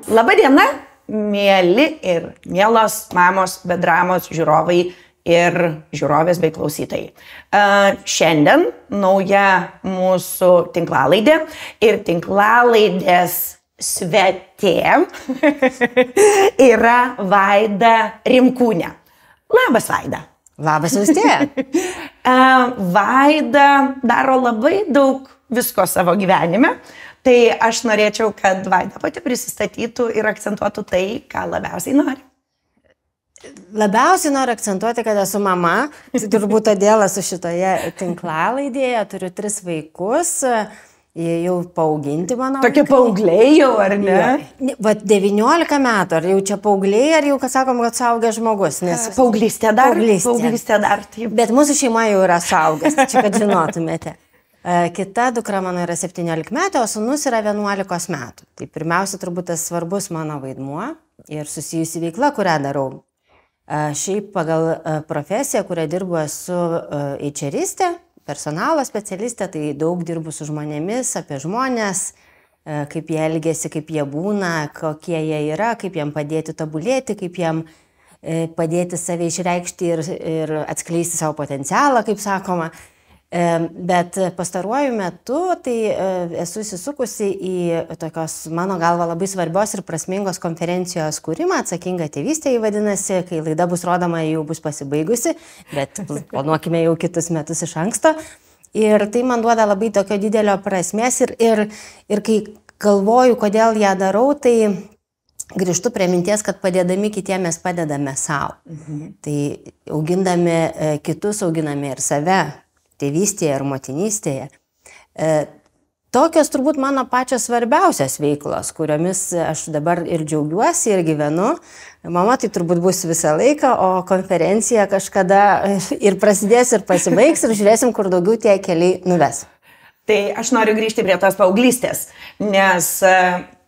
Labadiena, mieli ir mielos mamos, bedramos, žiūrovai ir žiūrovės bei klausytojai. Šiandien nauja mūsų tinklalaidė ir tinklalaidės svetė yra Vaida Rimkūnė. Labas, Vaida. Labas, Austėja. Vaida daro labai daug visko savo gyvenime. Tai aš norėčiau, kad Vaida pati prisistatytų ir akcentuotų tai, ką labiausiai nori. Labiausiai noriu akcentuoti, kad esu mama. Turbūt todėl esu šitoje tinklalaidėje. Turiu 3 vaikus. Jie jau paauginti mano. Tokie paaugliai jau, ar ne? Vat 19 metų. Ar jau čia paaugliai, ar jau, kad sakom, kad suaugęs žmogus. Nes paauglystė dar. Paauglystė dar. Taip. Bet mūsų šeima jau yra suaugęs. Čia, kad žinotumėte. Kita dukra mano yra 17 metų, o sūnus yra 11 metų. Tai pirmiausia, turbūt tas svarbus mano vaidmuo ir susijusi veikla, kurią darau. Šiaip pagal profesiją, kurią dirbu, esu HR-istė, personalo specialistė, tai daug dirbu su žmonėmis, apie žmonės, kaip jie elgiasi, kaip jie būna, kokie jie yra, kaip jiem padėti tobulėti, kaip jiem padėti save išreikšti ir atskleisti savo potencialą, kaip sakoma. Bet pastaruoju metu tai esu įsisukusi į tokios, mano galva, labai svarbios ir prasmingos konferencijos kūrimą, Atsakinga tėvystė vadinasi, kai laida bus rodoma, jau bus pasibaigusi, bet planuokime jau kitus metus iš anksto. Ir tai man duoda labai tokio didelio prasmės ir kai galvoju, kodėl ją darau, tai grįžtu prie minties, kad padėdami kitiem mes padedame savo. Tai augindami kitus, auginame ir save. Tėvystėje ir motinystėje. Tokios turbūt mano pačios svarbiausios veiklos, kuriomis aš dabar ir džiaugiuosi ir gyvenu. Mama tai turbūt bus visą laiką, o konferencija kažkada ir prasidės ir pasibaigs ir žiūrėsim, kur daugiau tie keliai nuves. Tai aš noriu grįžti prie tos paauglystės, nes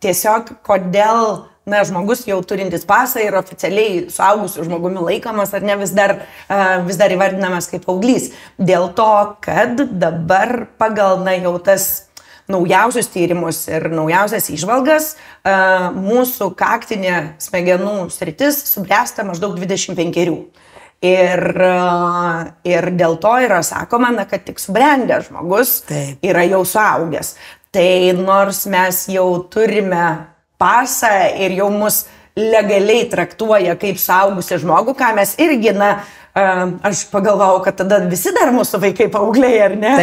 tiesiog kodėl žmogus jau turintis pasą ir oficialiai suaugusiu žmogumi laikomas, ar ne vis dar įvardinamas kaip paauglys. Dėl to, kad dabar pagal jau tas naujausius tyrimus ir naujausias įžvalgas mūsų kaktinė smegenų sritis subręsta maždaug 25. Ir dėl to yra sakoma, kad tik subrendęs žmogus yra jau suaugęs. Tai nors mes jau turime pasą ir jau mus legaliai traktuoja kaip suaugusi žmogų, ką mes irgi, aš pagalvojau, kad tada visi dar mūsų vaikai paaugliai, ar ne?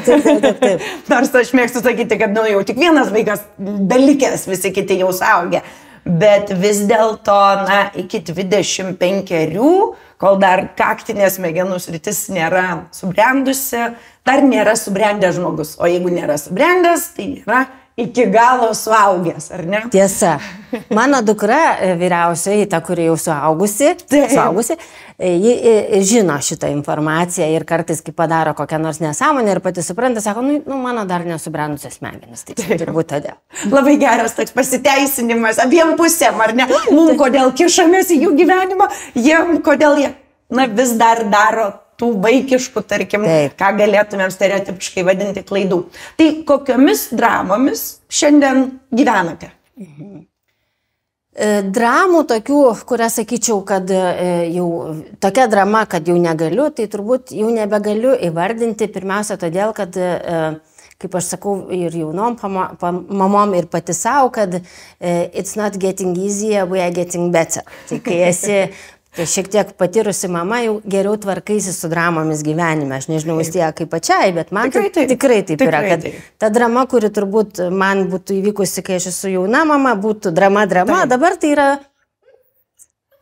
Taip. Nors aš mėgstu sakyti, kad jau tik vienas vaikas dalikęs, visi kiti jau suaugę. Bet vis dėlto, iki 25, kol dar kaktinės smegenų sritis nėra subrendusi, dar nėra subrendęs žmogus. O jeigu nėra subrendęs, tai nėra iki galo suaugęs, ar ne? Tiesa. Mano dukra vyriausioji, ta, kuri jau suaugusi, ji žino šitą informaciją ir kartais, kai padaro kokią nors nesąmonę ir pati supranta, sako, mano dar nesubrendusios smegenys. Tai turbūt todėl. Labai geras toks pasiteisinimas abiem pusėm, ar ne? Mums kodėl kišamės į jų gyvenimą, jiem kodėl jie vis dar daro tų vaikiškų, tarkim, ką galėtumėm stereotipiškai vadinti klaidų. Tai kokiomis dramomis šiandien gyvenate? Dramų tokių, kurią sakyčiau, kad jau tokia drama, kad jau negaliu, tai turbūt jau nebegaliu įvardinti. Pirmiausia, todėl, kad, kaip aš sakau, ir jaunom mamom ir pati savo, kad it's not getting easier, we are getting better. Tai kai esi šiek tiek patyrusi mama, jau geriau tvarkaisi su dramomis gyvenime. Aš nežinau vis tiek kaip pačiai, bet man tikrai taip yra, kad ta drama, kuri turbūt man būtų įvykusi, kai aš esu jauna mama, būtų drama, dabar tai yra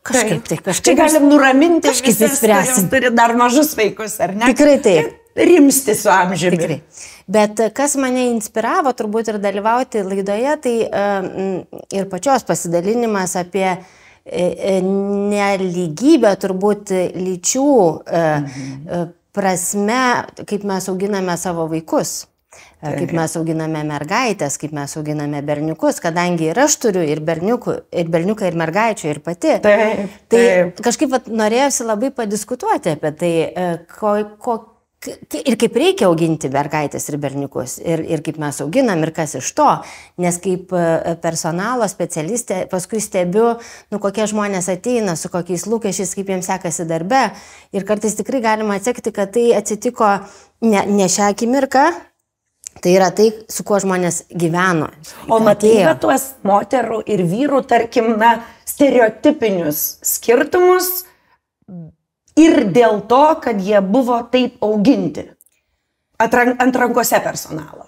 kažkaip. Čia galim nuraminti, kažkaip įspręsti. Turi dar mažus vaikus, ar ne? Tikrai taip. Rimsti su amžiumi. Tikrai. Bet kas mane inspiravo turbūt ir dalyvauti laidoje, tai ir pačios pasidalinimas apie nelygybę turbūt lyčių prasme, kaip mes auginame savo vaikus. kaip mes auginame mergaitės, kaip mes auginame berniukus, kadangi ir aš turiu ir berniuką, ir mergaičių, ir pati. Tai kažkaip norėjusi labai padiskutuoti apie tai, ir kaip reikia auginti mergaitės ir berniukus, ir kaip mes auginam, ir kas iš to, nes kaip personalo specialistė paskui stebiu, kokie žmonės ateina, su kokiais lūkesčiais, kaip jiems sekasi darbe, ir kartais tikrai galima atsekti, kad tai atsitiko ne šią akimirką, tai yra tai, su kuo žmonės gyveno. O matėte tuos moterų ir vyrų, tarkim, stereotipinius skirtumus, ir dėl to, kad jie buvo taip auginti ant rankose personalo.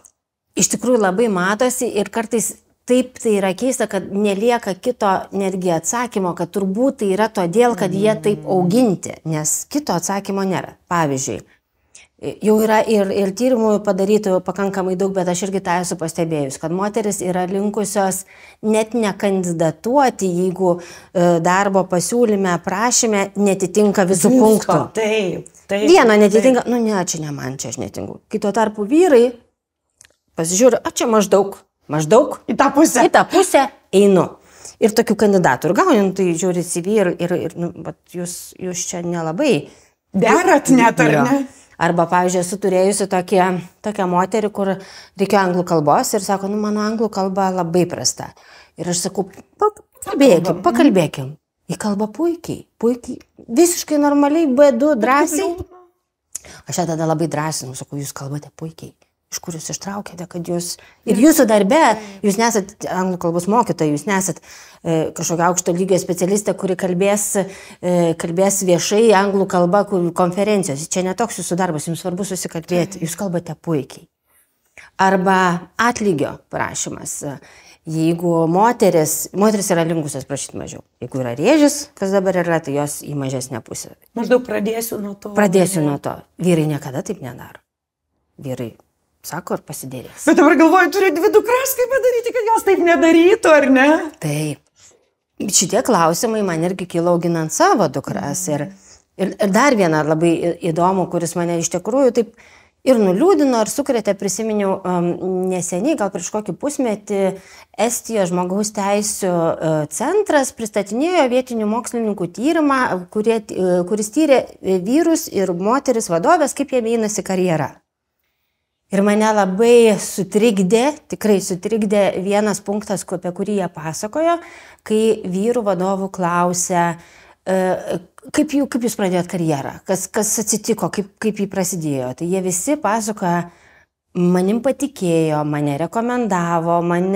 Iš tikrųjų labai matosi ir kartais taip tai yra keista, kad nelieka kito netgi atsakymo, kad turbūt tai yra todėl, kad jie taip auginti, nes kito atsakymo nėra. Pavyzdžiui, jau yra ir tyrimų padarytų pakankamai daug, bet aš irgi tą esu pastebėjus, kad moteris yra linkusios net nekandidatuoti, jeigu darbo pasiūlyme, prašyme netitinka visų punktų. Taip. Vieno netitinka, čia ne man, čia aš netinku. Kito tarpu vyrai pasižiūri, čia maždaug į tą pusę einu. Ir tokių kandidatų ir gauni, tai žiūri CV ir jūs čia nelabai derat net, ar ne? Arba, pavyzdžiui, esu turėjusi tokią moterį, kur reikėjo anglų kalbos ir sako, mano anglų kalba labai prasta. Ir aš sakau, pakalbėkim. Ji kalba puikiai, visiškai normaliai, B2, drąsiai. Aš ją tada labai drąsinu, sakau, jūs kalbate puikiai. Iš kur jūs ištraukėte, kad jūs... Ir jūsų darbe, jūs nesat anglų kalbos mokytoja, jūs nesat kažkokia aukšto lygio specialistė, kuri kalbės viešai anglų kalba konferencijos. Čia netoks jūsų darbas, jums svarbu susikalbėti, jūs kalbate puikiai. Arba atlygio prašymas. Jeigu moteris yra linkusios prašyti mažiau. Jeigu yra rėžis, kas dabar yra, tai jos į mažesnę pusę. Maždaug pradėsiu nuo to. Vyrai niekada taip nedaro. Vyrai sako ir pasidėrės. Bet dabar galvoju, turiu 2 dukras, kaip padaryti, kad jos taip nedarytų, ar ne? Taip. Šitie klausimai man irgi kilo auginant savo dukras. Ir dar vieną labai įdomų, kuris mane iš tikrųjų taip ir nuliūdino, ir sukrėtė, prisiminiau neseniai, gal prieš kokį pusmetį, Estijos žmogaus teisių centras pristatinėjo vietinių mokslininkų tyrimą, kuris tyrė vyrus ir moteris vadovės, kaip jie einasi karjerą. Ir mane labai tikrai sutrikdė vienas punktas, apie kurį jie pasakojo, kai vyrų vadovų klausė, kaip jūs pradėjot karjerą, kas atsitiko, kaip jį prasidėjo. Tai jie visi pasakoja, manim patikėjo, mane rekomendavo, man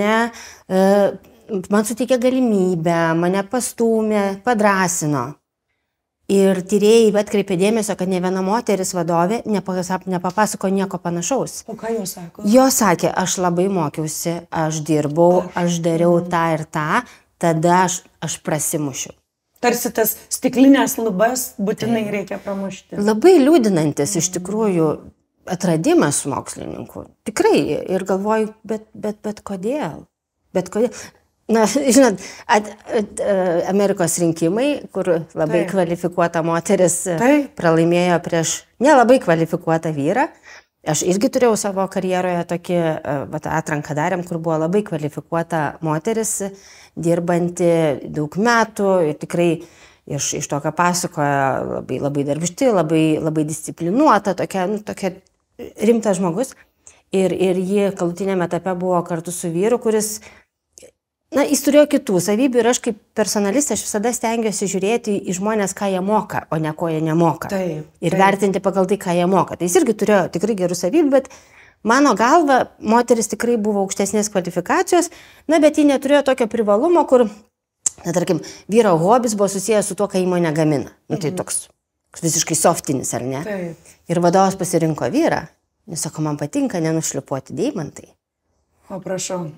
suteikė galimybę, mane pastūmė, padrąsino. Ir tyrėjai atkreipė dėmesio, kad ne viena moteris vadovė nepapasako nieko panašaus. O ką jos sako? Jos sakė, aš labai mokiausi, aš dirbau, aš dariau tą ir tą, tada aš prasimušiu. Tarsi tas stiklinės lubas būtinai reikia pramušti. Labai liūdinantis iš tikrųjų atradimas mokslininkų. Tikrai. Ir galvoju, bet kodėl? Žinot, Amerikos rinkimai, kur labai kvalifikuota moteris pralaimėjo prieš nelabai kvalifikuotą vyrą. Aš irgi turėjau savo karjeroje tokį atranką darėm, kur buvo labai kvalifikuota moteris, dirbanti daug metų ir tikrai iš to, ką pasakoja, labai darbšti, labai disciplinuota, tokia rimtas žmogus. Ir ji galutinėme etape buvo kartu su vyru, kuris jis turėjo kitų savybių ir aš kaip personalistė visada stengiuosi žiūrėti į žmonės, ką jie moka, o ne ko jie nemoka. Ir vertinti pagal tai, ką jie moka. Tai jis irgi turėjo tikrai gerų savybių, bet mano galva, moteris tikrai buvo aukštesnės kvalifikacijos, bet ji neturėjo tokio privalumo, kur, tarkim, vyro hobis buvo susijęs su tuo, ką įmonė gamina. Tai toks visiškai softinis, ar ne? Ir vadovas pasirinko vyrą. Jis sako, man patinka nenušlipuoti deimantai. O prašau.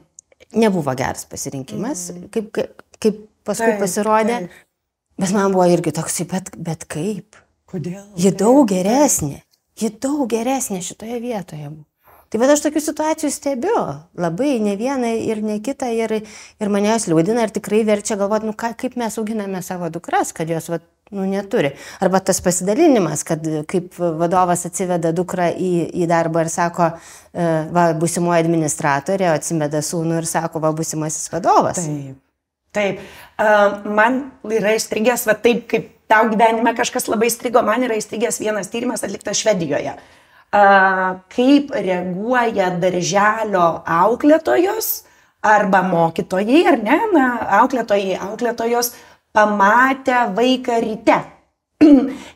Nebuvo geras pasirinkimas, kaip paskui pasirodė, bet man buvo irgi toksai, bet kaip? Kodėl? Ji daug geresnė šitoje vietoje. Tai bet aš tokių situacijų stebiu, labai ne vieną ir ne kitą, ir mane jos liūdina ir tikrai verčia galvoti, kaip mes auginame savo dukras, kad jos neturi. Arba tas pasidalinimas, kad kaip vadovas atsiveda dukrą į darbą ir sako, va, būsimoji administratorė, atsimeda sūnų ir sako, va, būsimasis vadovas. Taip. Man yra įstrigęs, va taip kaip tau gyvenime kažkas labai įstrigo, man yra įstrigęs vienas tyrimas atliktas Švedijoje. Kaip reaguoja darželio auklėtojos arba mokytojai, ar ne, auklėtojos pamatę vaiką ryte.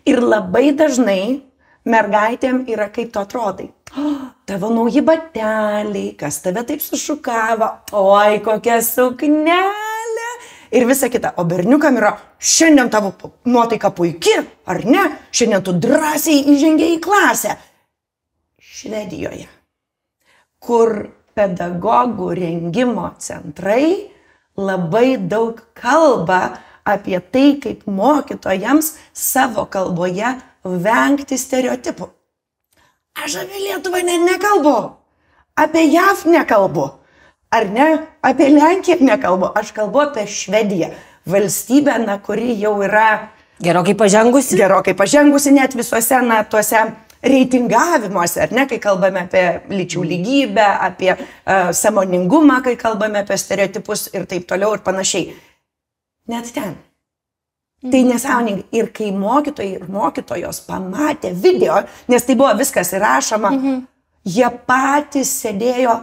Ir labai dažnai mergaitėm yra kaip tu atrodai. Tavo nauji bateliai, kas tave taip sušukavo, oi, kokia suknelė. Ir visa kita. O berniukam yra, šiandien tavo nuotaika puiki, ar ne? Šiandien tu drąsiai įžengei į klasę. Švedijoje, kur pedagogų rengimo centrai labai daug kalba apie tai, kaip mokytojams savo kalboje vengti stereotipų. Aš apie Lietuvą nekalbu, apie JAV nekalbu, ar ne, apie Lenkiją nekalbu, aš kalbu apie Švediją, valstybę, kuri jau yra gerokai pažengusi net visuose tuose reitingavimuose, ar ne, kai kalbame apie lyčių lygybę, apie sąmoningumą, kai kalbame apie stereotipus ir taip toliau ir panašiai. Net ten. Tai nesąmoningai. Ir kai mokytojai ir mokytojos pamatė video, nes tai buvo viskas įrašoma, jie patys sėdėjo,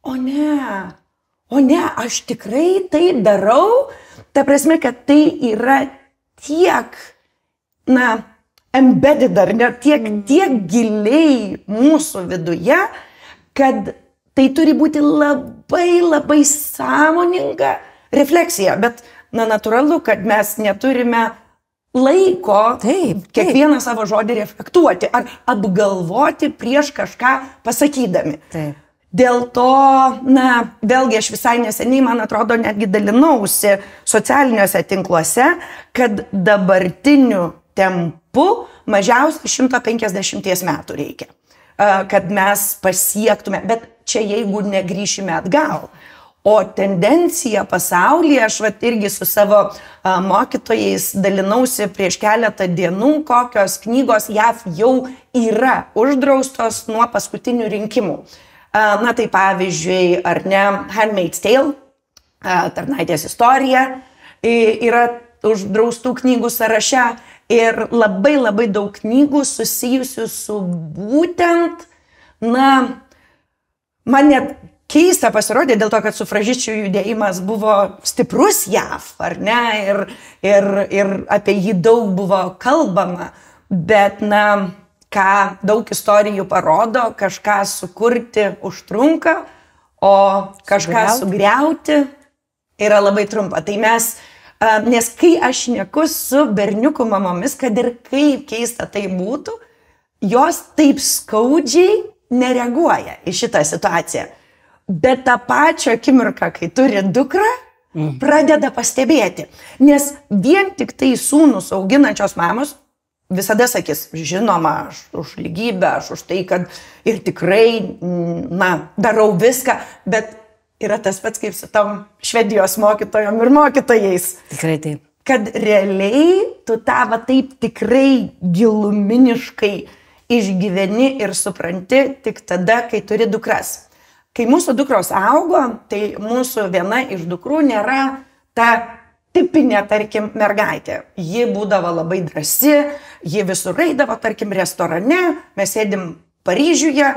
o ne, aš tikrai tai darau, ta prasme, kad tai yra tiek, embedded, ar ne, tiek giliai mūsų viduje, kad tai turi būti labai sąmoninga refleksija, bet natūralu, kad mes neturime laiko kiekvieną savo žodį reflektuoti ar apgalvoti prieš kažką pasakydami. Taip. Dėl to, vėlgi aš visai neseniai, man atrodo, netgi dalinausi socialiniuose tinkluose, kad dabartiniu tempu mažiausiai 150 metų reikia, kad mes pasiektume, bet čia jeigu negrįšime atgal. O tendencija pasaulyje, aš irgi su savo mokytojais dalinausi prieš keletą dienų, kokios knygos JAV jau yra uždraustos nuo paskutinių rinkimų. Tai pavyzdžiui, ar ne, Handmaid's Tale, Tarnaitės istorija, yra uždraustų knygų sąraše ir labai daug knygų susijusių su būtent, man net keista pasirodė dėl to, kad sufražičių judėjimas buvo stiprus JAV, ar ne, ir apie jį daug buvo kalbama, bet, ką daug istorijų parodo, kažką sukurti užtrunka, o kažką sugriauti yra labai trumpa. Tai mes, nes kai aš šneku su berniukų mamomis, kad ir kaip keista tai būtų, jos taip skaudžiai nereaguoja į šitą situaciją. Bet tą pačią akimirką, kai turi dukrą, pradeda pastebėti. Nes vien tik tai sūnus auginančios mamos visada sakys, žinoma, aš už lygybę, aš už tai, kad ir tikrai, darau viską, bet yra tas pats kaip su tom Švedijos mokytojom ir mokytojais. Tikrai taip. Kad realiai tu tą taip tikrai giluminiškai išgyveni ir supranti tik tada, kai turi dukras. Kai mūsų dukros augo, tai mūsų viena iš dukrų nėra ta tipinė, tarkim, mergaitė. Ji būdavo labai drąsi, ji visur eidavo, tarkim, restorane, mes sėdim Paryžiuje,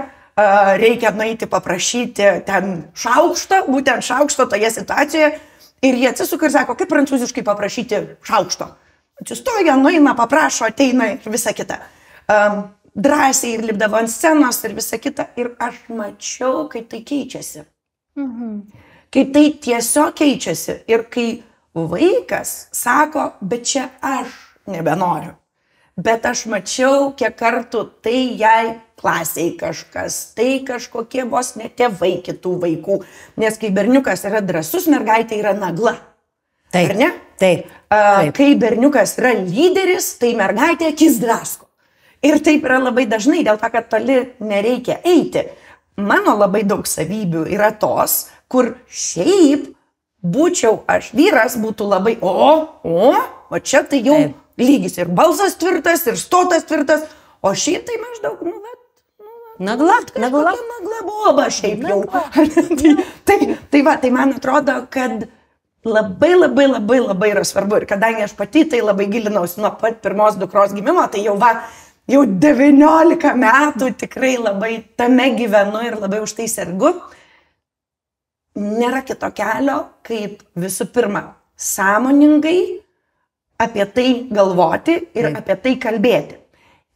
reikia nueiti paprašyti ten šaukšto, būtent šaukšto toje situacijoje, ir jie atsisuka ir sako, kaip prancūziškai paprašyti šaukšto. Atsistoja, nueina, paprašo, ateina ir visa kita. Drąsiai ir lipdavo ant scenos ir visa kita. Ir aš mačiau, kaip tai keičiasi. Kai tai tiesiog keičiasi. Ir kai vaikas sako, bet čia aš nebenoriu. Bet aš mačiau, kiek kartų tai jai klasiai kažkas, tai kažkokie vos ne tėvai kitų vaikų. Nes kai berniukas yra drąsus, mergaitė yra nagla. Taip. Ar ne? Taip. Kai berniukas yra lyderis, tai mergaitė akis drasko. Ir taip yra labai dažnai, dėl to, kad toli nereikia eiti. Mano labai daug savybių yra tos, kur šiaip būčiau aš vyras, būtų labai, o čia tai jau lygis ir balsas tvirtas, ir stotas tvirtas, o šitai maždaug, Nagla boba šiaip jau. Tai man atrodo, kad labai yra svarbu. Ir kadangi aš pati tai labai gilinausi nuo pat pirmos dukros gimimo, tai jau 19 metų tikrai labai tame gyvenu ir labai už tai sergu. Nėra kito kelio, kaip visų pirma sąmoningai apie tai galvoti ir apie tai kalbėti.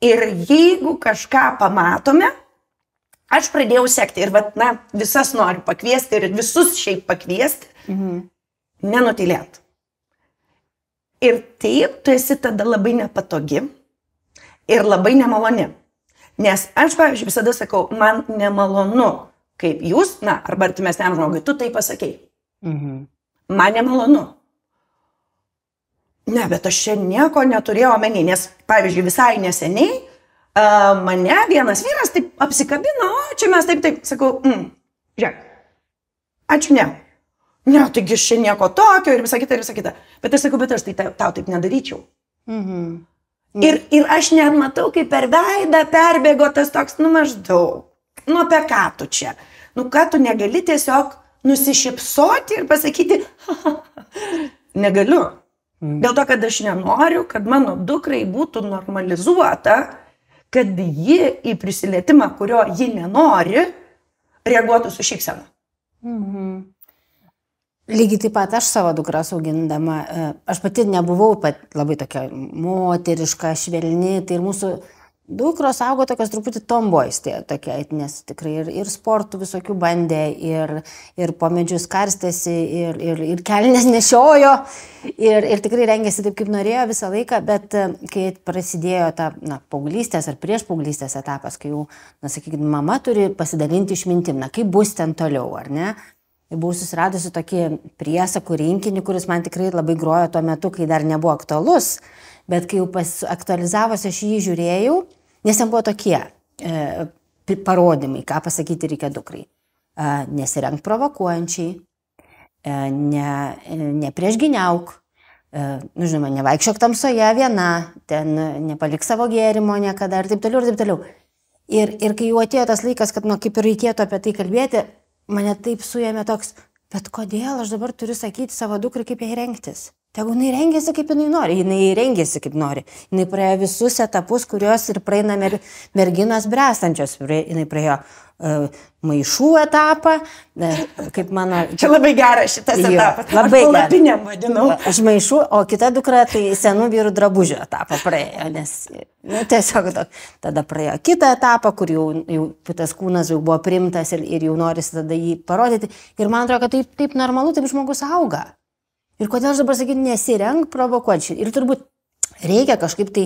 Ir jeigu kažką pamatome, aš pradėjau sekti ir visas noriu pakviesti ir visus šiaip pakviesti, nenutylėt. Ir taip, tu esi tada labai nepatogi ir labai nemaloni. Nes aš, pavyzdžiui, visada sakau, man nemalonu, kaip jūs, arba artimesniam žmogui, tu tai pasakei. Man nemalonu. Ne, bet aš čia nieko neturėjau omeny, nes, pavyzdžiui, visai neseniai mane vienas vyras taip apsikabino, o čia mes taip, sakau, žiūrėk, ačiū ne. Ne, taigi aš čia nieko tokio ir visą kitą. Bet aš sakau, bet aš tai tau taip nedaryčiau. Ir aš net matau, kaip per veidą perbėgo tas toks, maždaug, apie ką tu čia? Ką tu negali tiesiog nusišypsoti ir pasakyti, negaliu. Dėl to, kad aš nenoriu, kad mano dukrai būtų normalizuota, kad ji į prisilietimą, kurio ji nenori, reaguotų su šypsena. Lygiai taip pat aš savo dukras augindama, aš pati nebuvau labai tokia moteriška, švelni, tai ir mūsų dukros augo tokios truputį tomboys, tokia, nes tikrai ir sportų visokių bandė, ir po medžius karstėsi, ir kelnes nešiojo, ir tikrai rengėsi taip, kaip norėjo visą laiką, bet kai prasidėjo ta paauglystės ar prieš paauglystės etapas, kai jau, sakykime, mama turi pasidalinti išmintim, kaip bus ten toliau, ar ne? Buvau susiradusi tokį priesakų rinkinį, kuris man tikrai labai grojo tuo metu, kai dar nebuvo aktualus, bet kai jau aktualizavosi, aš jį žiūrėjau, nes ten buvo tokie parodymai, ką pasakyti reikia dukrai. Nesirenk provokuojančiai, nepriešginiauk, žinoma, nevaikščiok tamsoje viena, ten nepalik savo gėrimo niekada ir taip toliau. Ir kai jau atėjo tas laikas, kad kaip ir reikėtų apie tai kalbėti, mane taip suėmė toks, bet kodėl aš dabar turiu sakyti savo dukrai, kaip jai rengtis? Tegu jinai rengiasi, kaip jinai nori. Jinai rengiasi, kaip nori. Jinai praėjo visus etapus, kuriuos ir praeina merginos bręstančios. Jinai praėjo maišų etapą, kaip mano... Čia labai geras šitas etapas. Labai geras. Palapinėm vadinau. Aš maišų, o kita dukra tai senų vyrų drabužių etapą praėjo, nes tiesiog tada praėjo kitą etapą, kur jau tas kūnas jau buvo priimtas ir jau norisi tada jį parodyti. Ir man atrodo, kad taip normalu, taip žmogus auga. Ir kodėl aš dabar sakyti, nesirenk provokuoti. Ir turbūt reikia kažkaip tai,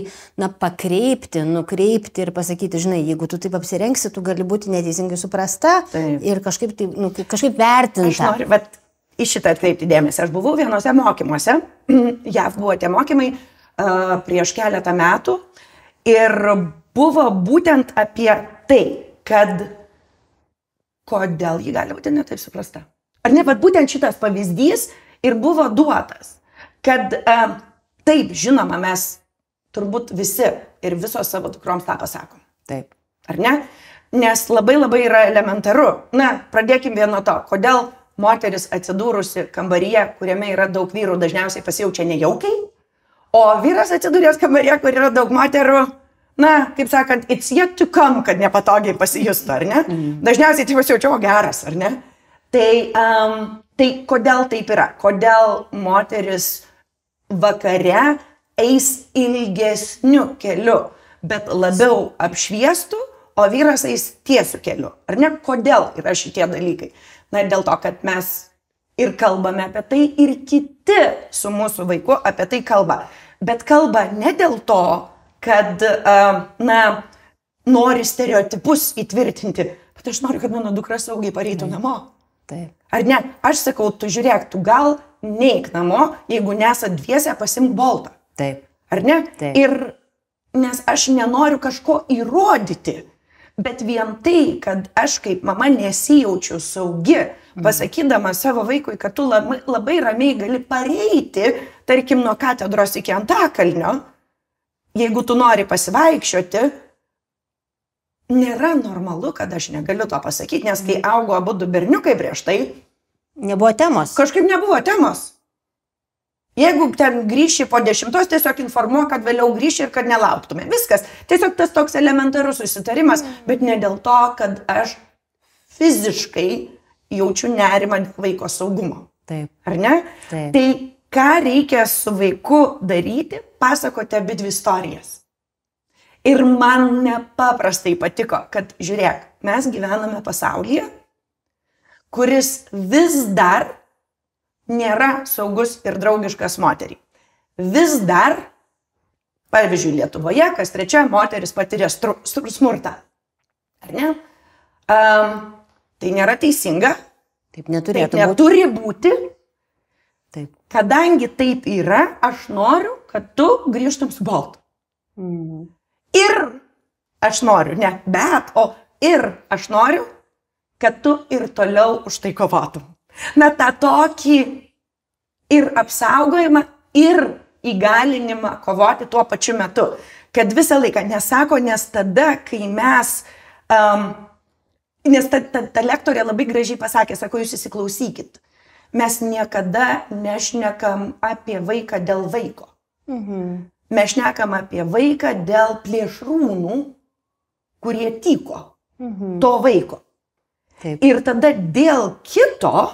pakreipti, nukreipti ir pasakyti, žinai, jeigu tu taip apsirengsi, tu gali būti neteisingai suprasta ir kažkaip vertinta. Aš noriu, bet į šitą atkreipti dėmesį. Aš buvau vienose mokymuose, JAV buvo tie mokymai prieš keletą metų ir buvo būtent apie tai, kad kodėl ji gali būti netaip suprasta. Ar ne, bet būtent šitas pavyzdys ir buvo duotas, kad taip, žinoma, mes turbūt visi ir visos savo dukroms tą pasakom. Taip. Ar ne? Nes labai yra elementaru. Pradėkim vien nuo to, kodėl moteris atsidūrusi kambaryje, kuriame yra daug vyrų, dažniausiai pasijaučia nejaukiai, o vyras atsidūręs kambaryje, kur yra daug moterų, kaip sakant, it's yet to come, kad nepatogiai pasijustų, ar ne? Dažniausiai tai pasijaučia, geras, ar ne? Tai kodėl taip yra? Kodėl moteris vakare eis ilgesniu keliu, bet labiau apšviestų, o vyras eis tiesiu keliu? Ar ne? Kodėl yra šitie dalykai? Dėl to, kad mes ir kalbame apie tai, ir kiti su mūsų vaiku apie tai kalba. Bet kalba ne dėl to, kad, nori stereotipus įtvirtinti, bet aš noriu, kad mano dukra saugiai pareitų namo. Taip. Ar ne? Aš sakau, tu žiūrėk, tu gal neik namo, jeigu nesat dviese, pasimk boltą. Taip. Ar ne? Taip. Ir nes aš nenoriu kažko įrodyti, bet vien tai, kad aš kaip mama nesijaučiu saugi, pasakydama savo vaikui, kad tu labai ramiai gali pareiti, tarkim, nuo katedros iki Antakalnio, jeigu tu nori pasivaikščioti, nėra normalu, kad aš negaliu to pasakyti, nes kai augo abu du berniukai prieš tai, Nebuvo temos. kažkaip nebuvo temos. Jeigu ten grįši po 10, tiesiog informuok, kad vėliau grįši ir kad nelauktume. Viskas. Tiesiog tas toks elementarus susitarimas, bet ne dėl to, kad aš fiziškai jaučiu nerimą vaiko saugumo. Taip. Ar ne? Taip. Tai ką reikia su vaiku daryti, pasakoti abi dvi istorijas. Ir man nepaprastai patiko, kad žiūrėk, mes gyvename pasaulyje, kuris vis dar nėra saugus ir draugiškas moteriai. Vis dar, pavyzdžiui, Lietuvoje, kas trečia moteris patiria smurtą. Ar ne? Tai nėra teisinga. Taip neturėtų Taip neturi būti. Taip. Kadangi taip yra, aš noriu, kad tu grįžtum su Boltu. Mhm. Ir aš noriu, ne bet, o ir aš noriu, kad tu ir toliau už tai kovotum. Na, tą tokį ir apsaugojimą, ir įgalinimą kovoti tuo pačiu metu. Kad visą laiką nesako, nes tada, kai mes, nes ta lektorė labai gražiai pasakė, sako, jūs įsiklausykit, mes niekada nešnekam apie vaiką dėl vaiko. Mhm. Mes šnekam apie vaiką dėl plėšrūnų, kurie tyko to vaiko. Taip. Ir tada dėl kito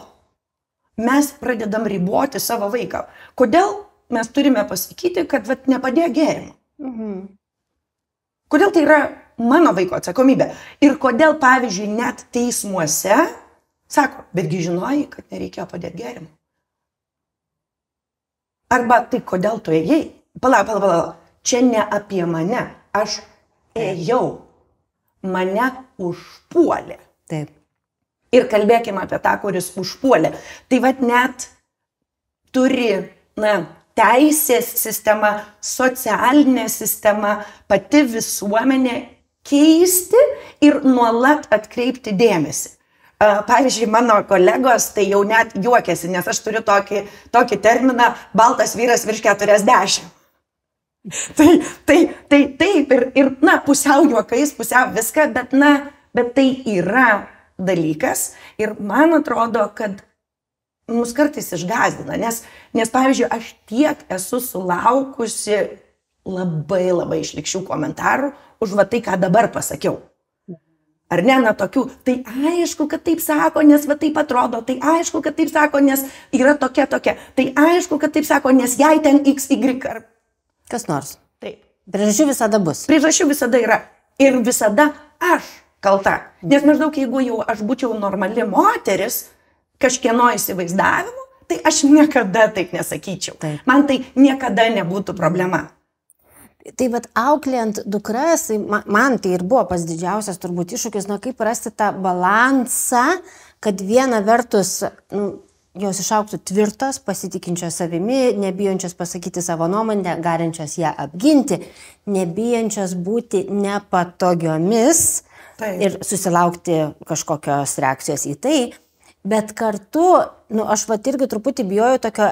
mes pradedam riboti savo vaiką. Kodėl mes turime pasakyti, kad nepadėjo gėrimą? Mhm. Kodėl tai yra mano vaiko atsakomybė? Ir kodėl, pavyzdžiui, net teismuose sako, betgi žinojai, kad nereikėjo padėti gėrimą. Arba tai kodėl tu ėjai? Palauk. Čia ne apie mane. Aš ėjau. Mane užpuolė. Taip. Ir kalbėkime apie tą, kuris užpuolė. Tai net turi teisės sistema, socialinė sistema, pati visuomenė keisti ir nuolat atkreipti dėmesį. Pavyzdžiui, mano kolegos tai jau net juokiasi, nes aš turiu tokį terminą baltas vyras virš 40. Taip, ir pusiau juokais, pusiau viską, bet tai yra dalykas ir man atrodo, kad mus kartais išgąsdina, nes pavyzdžiui, aš tiek esu sulaukusi labai šlykščių komentarų už tai, ką dabar pasakiau. Ar ne, tokių, tai aišku, kad taip sako, nes taip atrodo, tai aišku, kad taip sako, nes yra tokia, tai aišku, kad taip sako, nes jai ten XY ar... Kas nors. Taip. Priežasčių visada bus. Priežasčių visada yra. Ir visada aš kalta. Nes maždaug, jeigu jau aš būčiau normali moteris, kažkieno įsivaizdavimu, tai aš niekada taip nesakyčiau. Taip. Man tai niekada nebūtų problema. Tai bet auklėjant dukras, man tai ir buvo pats didžiausias turbūt iššūkis, kaip rasti tą balansą, kad viena vertus jos išaugtų tvirtos, pasitikinčios savimi, nebijančios pasakyti savo nuomonę, galinčios ją apginti, nebijančios būti nepatogiomis. Taip. Ir susilaukti kažkokios reakcijos į tai, bet kartu, aš irgi truputį bijojau tokio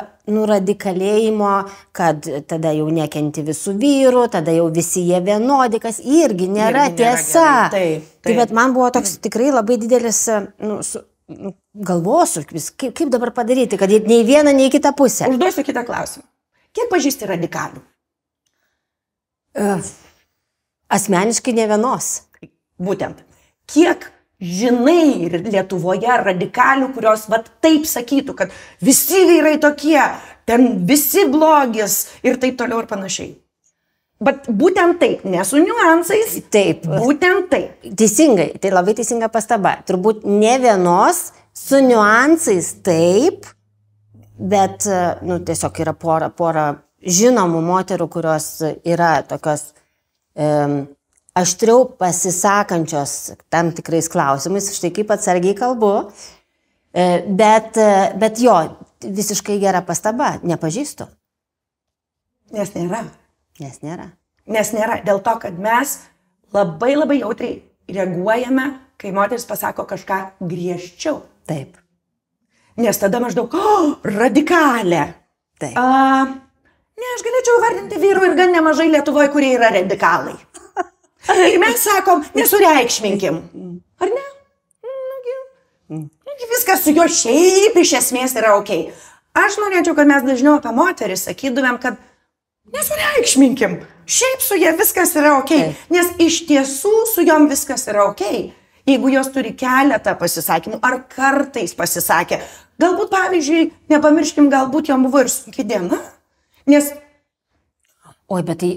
radikalėjimo, kad tada jau nekenti visų vyrų, tada jau visi jie vienodi, kas irgi nėra tiesa. Taip. Tai bet man buvo toks tikrai labai didelis galvosūkis, kaip dabar padaryti, kad nei viena, nei kita pusė. Užduosiu kitą klausimą. Kiek pažįsti radikalių? Asmeniškai ne vienos. Būtent. Kiek žinai Lietuvoje radikalių, kurios taip sakytų, kad visi vyrai tokie, ten visi blogis ir taip toliau ir panašiai. Bet būtent taip, ne su niuansais. Taip. Būtent taip. Teisingai, tai labai teisinga pastaba. Turbūt ne vienos, su niuansais taip, bet tiesiog yra pora žinomų moterų, kurios yra tokios aštriau pasisakančios tam tikrais klausimais, štai kaip atsargiai kalbu, bet jo, visiškai gera pastaba, nepažįstu. Nes nėra. Nes nėra. Dėl to, kad mes labai jautriai reaguojame, kai moteris pasako kažką griežčiau. Taip. Nes tada maždaug, radikalė. Taip. Ne aš galėčiau vardinti vyrų ir gan nemažai Lietuvoje, kurie yra radikalai. Ir mes sakom, nesureikšminkim. Ar ne? Viskas su juo šiaip iš esmės yra ok. Aš norėčiau, kad mes dažniau apie moteris sakytumėm, kad nesureikšminkim. Šiaip su jie viskas yra ok. Nes iš tiesų su jom viskas yra ok. Jeigu jos turi keletą pasisakymų, ar kartais pasisakė. Galbūt, pavyzdžiui, nepamirškim, galbūt jom buvo ir sunki diena. Nes... Oi, bet tai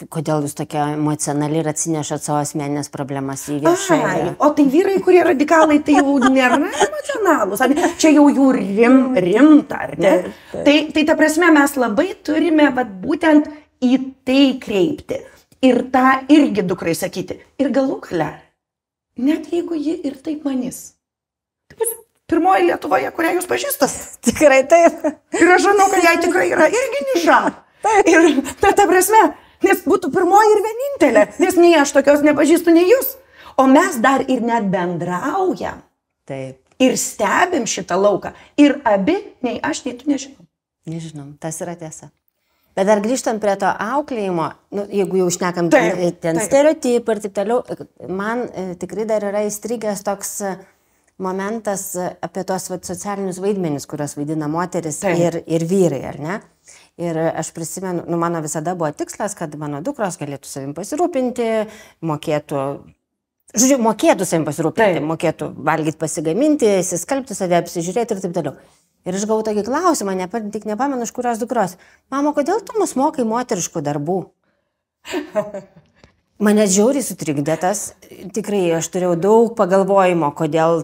kodėl jūs tokia emocionali ir atsinešat savo asmeninės problemas į viešą? O tai vyrai, kurie radikalai, tai jau nėra emocionalūs. Čia jau jų rimta, ar ne? Tai ta prasme, mes labai turime būtent į tai kreipti. Ir tą irgi dukrai sakyti. Ir galų gale, net jeigu ji ir taip manys. Tai bus pirmoji Lietuvoje, kurią jūs pažįstas. Tikrai taip. Ir aš žinau, kad jai tikrai yra irgi niša. Ir ta prasme, nes būtų pirmoji ir vienintelė, nes nei aš tokios nepažįstu, nei jūs. O mes dar ir net bendraujam. Taip. Ir stebim šitą lauką. Ir abi, nei aš, nei tu nežinom. Nežinom, tas yra tiesa. Bet dar grįžtant prie to auklėjimo, jeigu jau šnekam ten stereotipą ir taip toliau, man tikrai dar yra įstrigęs toks momentas apie tos socialinius vaidmenis, kurios vaidina moteris ir vyrai, ar ne? Ir aš prisimenu, mano visada buvo tikslas, kad mano dukros galėtų savim pasirūpinti, mokėtų savim pasirūpinti, mokėtų valgyti, pasigaminti, įsiskalbti save, apsižiūrėti ir taip toliau. Ir aš gavau tokį klausimą, tik nepamenu, iš kurios dukros. Mama, kodėl tu mus mokai moteriškų darbų? Mane žiauriai sutrikdė tas, tikrai aš turėjau daug pagalvojimo, kodėl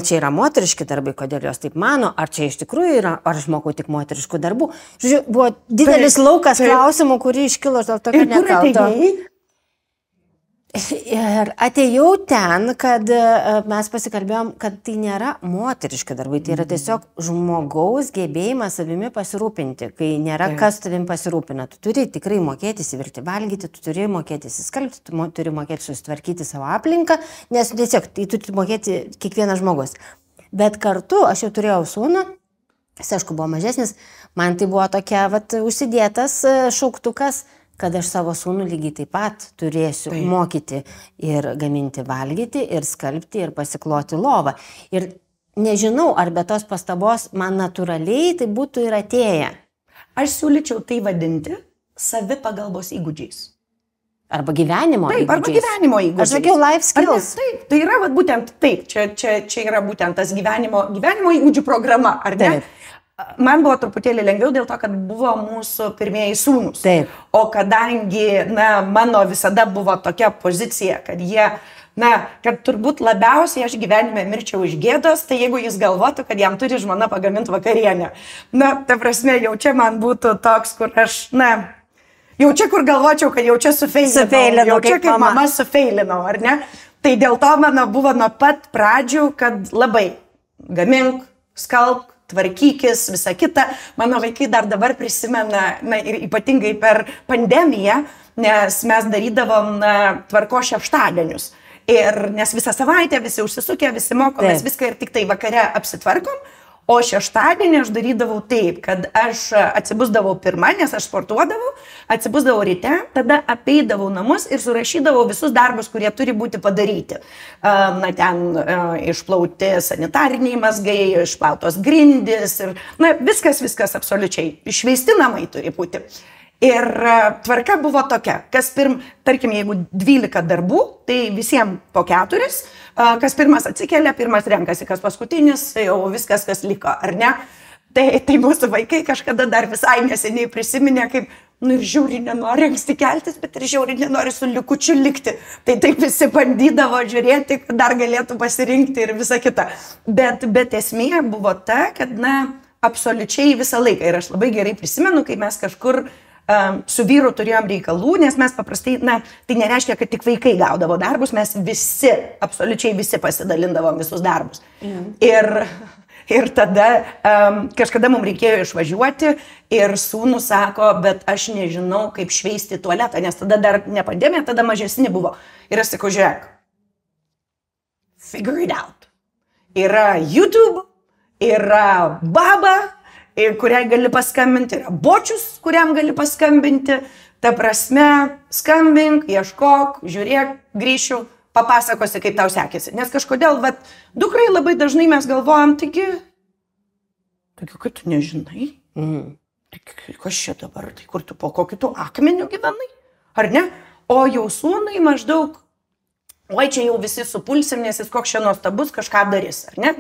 čia yra moteriški darbai, kodėl jos taip mano, ar čia iš tikrųjų yra, ar aš mokau tik moteriškų darbų. Žodžiu, buvo didelis laukas klausimų, kurį iškilo dėl to, kad nekalto. Ir atėjau ten, kad mes pasikalbėjom, kad tai nėra moteriški darbai, tai yra tiesiog žmogaus gebėjimas savimi pasirūpinti, kai nėra kas tavim pasirūpina. Tu turi tikrai mokėti įsivirti valgyti, tu turi mokėti įsiskalbti, tu turi mokėti susitvarkyti savo aplinką, nes tiesiog tai turi mokėti kiekvienas žmogus. Bet kartu aš jau turėjau sūnų, jis aišku buvo mažesnis, man tai buvo tokia užsidėtas šauktukas, kad aš savo sūnų lygiai taip pat turėsiu mokyti ir gaminti valgyti, ir skalbti, ir pasikloti lovą. Ir nežinau, ar be tos pastabos man natūraliai tai būtų ir atėję. Aš siūlyčiau tai vadinti savipagalbos įgūdžiais. Arba gyvenimo įgūdžiais. Arba gyvenimo įgūdžiais. Aš sakiau life skills. Taip, tai yra būtent taip, čia yra būtent tas gyvenimo įgūdžių programa, ar ne? Taip. Man buvo truputėlį lengviau dėl to, kad buvo mūsų pirmieji sūnūs. Taip. O kadangi, mano visada buvo tokia pozicija, kad kad turbūt labiausiai aš gyvenime mirčiau iš gėdos, tai jeigu jis galvotų, kad jam turi žmona pagaminti vakarienę. Ta prasme, jau čia man būtų toks, kur aš, jau čia kur galvočiau, kad jau čia sufeilinau. Jau čia kaip mama sufeilinau, ar ne? Tai dėl to mano buvo nuo pat pradžių, kad labai gamink, skalbk, tvarkykis, visa kita. Mano vaikai dar dabar prisimena, ir ypatingai per pandemiją, nes mes darydavom tvarko šeštadienius. Ir nes visą savaitę visi užsisukę, visi mokomės viską ir tik tai vakare apsitvarkom. O šeštadienį aš darydavau taip, kad aš atsibusdavau pirmą, nes aš sportuodavau, atsibusdavau ryte, tada apeidavau namus ir surašydavau visus darbus, kurie turi būti padaryti. Ten išplauti sanitariniai mazgai, išplautos grindys ir viskas absoliučiai. Išveisti namai turi būti. Ir tvarka buvo tokia, tarkim, jeigu 12 darbų, tai visiems po 4, kas pirmas atsikelia, pirmas renkasi, kas paskutinis, jau viskas, kas liko, ar ne? Tai mūsų vaikai kažkada dar visai neseniai prisiminė, kaip, ir žiauriai nenori anksti keltis, bet ir žiauriai nenori su likučiu likti. Tai taip visi bandydavo žiūrėti, kad dar galėtų pasirinkti ir visa kita. Bet esmė buvo ta, kad, absoliučiai visą laiką. Ir aš labai gerai prisimenu, kai mes kažkur su vyru turėjom reikalų, nes mes paprastai, tai nereiškia, kad tik vaikai gaudavo darbus, mes visi, absoliučiai visi pasidalindavom visus darbus. Ir tada kažkada mums reikėjo išvažiuoti ir sūnus sako, bet aš nežinau, kaip šveisti tualetą, nes tada dar ne pandemija, tada mažesni buvo. Ir aš sakau, žiūrėk, figure it out. Yra YouTube, yra Baba, kuriai gali paskambinti, yra bočius, kuriam gali paskambinti. Ta prasme, skambink, ieškok, žiūrėk, grįšiu, papasakosi, kaip tau sekėsi. Nes kažkodėl, dukrai labai dažnai mes galvojam, taigi, kad tu nežinai. Tai kas čia dabar, tai kur tu po kokiu tu akmeniu gyvenai, ar ne? O jau sūnai maždaug, oi čia jau visi supulsim, nes jis koks čia nuostabus, kažką darys, ar ne?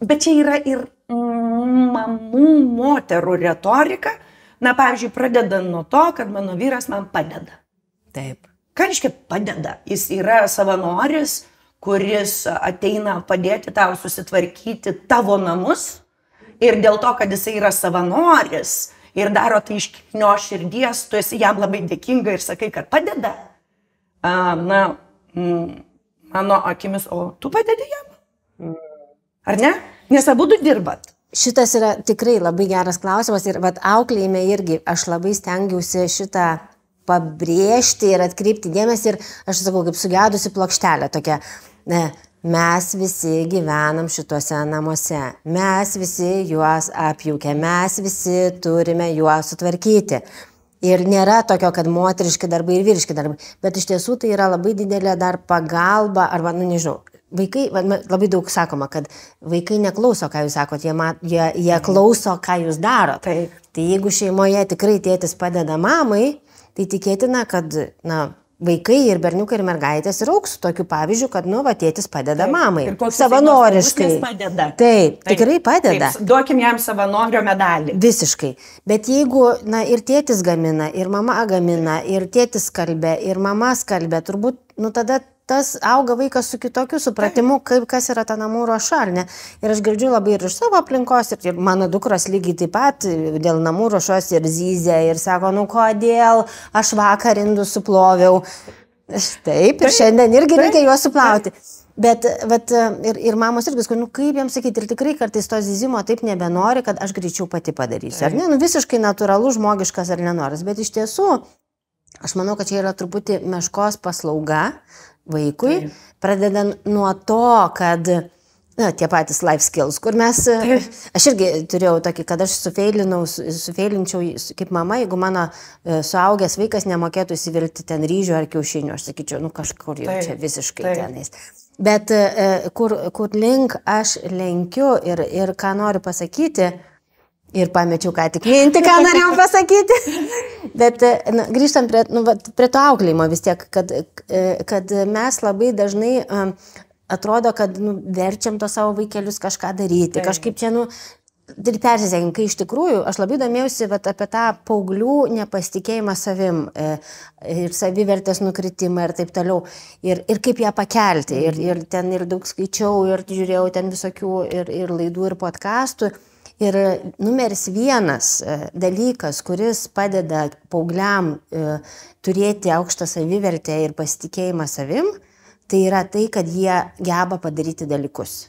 Bet čia yra ir mamų, moterų retorika. Na, pavyzdžiui, pradedant nuo to, kad mano vyras man padeda. Taip. Ką reiškia padeda? Jis yra savanoris, kuris ateina padėti tau susitvarkyti tavo namus. Ir dėl to, kad jisai yra savanoris ir daro tai iš kilnios širdies, tu esi jam labai dėkinga ir sakai, kad padeda. Mano akimis, o tu padedi jam? Ar ne? Nes abudu dirbat. Šitas yra tikrai labai geras klausimas ir auklėjime irgi aš labai stengiausi šitą pabrėžti ir atkreipti dėmesį ir aš sakau, kaip sugedusi plokštelė tokia, mes visi gyvenam šituose namuose, mes visi juos apjaukę, mes visi turime juos sutvarkyti. Ir nėra tokio, kad moteriški darbai ir vyriški darbai, bet iš tiesų tai yra labai didelė dar pagalba arba, nežinau, vaikai, labai daug sakoma, kad vaikai neklauso, ką jūs sakot, jie klauso, ką jūs darot. Tai jeigu šeimoje tikrai tėtis padeda mamai, tai tikėtina, kad vaikai ir berniukai ir mergaitės ir augs tokiu pavyzdžiu, kad tėtis padeda mamai. Savanoriškai. Taip, tikrai padeda. Duokim jam savanorio medalį. Visiškai. Bet jeigu ir tėtis gamina, ir mama gamina, ir tėtis skalbia, ir mama skalbia, turbūt, tada tas auga vaikas su kitokiu supratimu, kas yra ta namų ruoša, ar ne? Ir aš girdžiu labai ir iš savo aplinkos, ir mano dukros lygiai taip pat dėl namų ruošos ir zyzia, ir sako, kodėl aš vakar indus suploviau. Taip, ir šiandien irgi reikia juos suplauti. Bet ir mamos irgi, kaip jiems sakyti, ir tikrai kartais to zyzimo taip nebenori, kad aš greičiau pati padarysiu. Ar ne? Visiškai natūralus, žmogiškas ar nenoras. Bet iš tiesų, aš manau, kad čia yra truputį meškos paslauga vaikui, pradedant nuo to, kad tie patys life skills, kur mes, aš irgi turėjau tokį, kad aš sufeilinčiau kaip mama, jeigu mano suaugęs vaikas nemokėtų įsivilti ten ryžių ar kiaušinių, aš sakyčiau, kažkur jau čia visiškai tenais. Bet kur link aš lenkiu ir ką noriu pasakyti, ir pamečiau ką tik mintį, ką norėjau pasakyti. Bet grįžtant prie to auklėjimo vis tiek, kad mes labai dažnai atrodo, kad verčiam to savo vaikelius kažką daryti. Kažkaip čia, ir persisėkim, kai iš tikrųjų aš labai domėjausi apie tą paauglių nepasitikėjimą savim ir savivertės nukritimą ir taip toliau. Ir kaip ją pakelti. Ir ten ir daug skaičiau, ir žiūrėjau ten visokių ir laidų, ir podcastų. Ir numeris vienas dalykas, kuris padeda paaugliam turėti aukštą savivertę ir pasitikėjimą savim, tai yra tai, kad jie geba padaryti dalykus.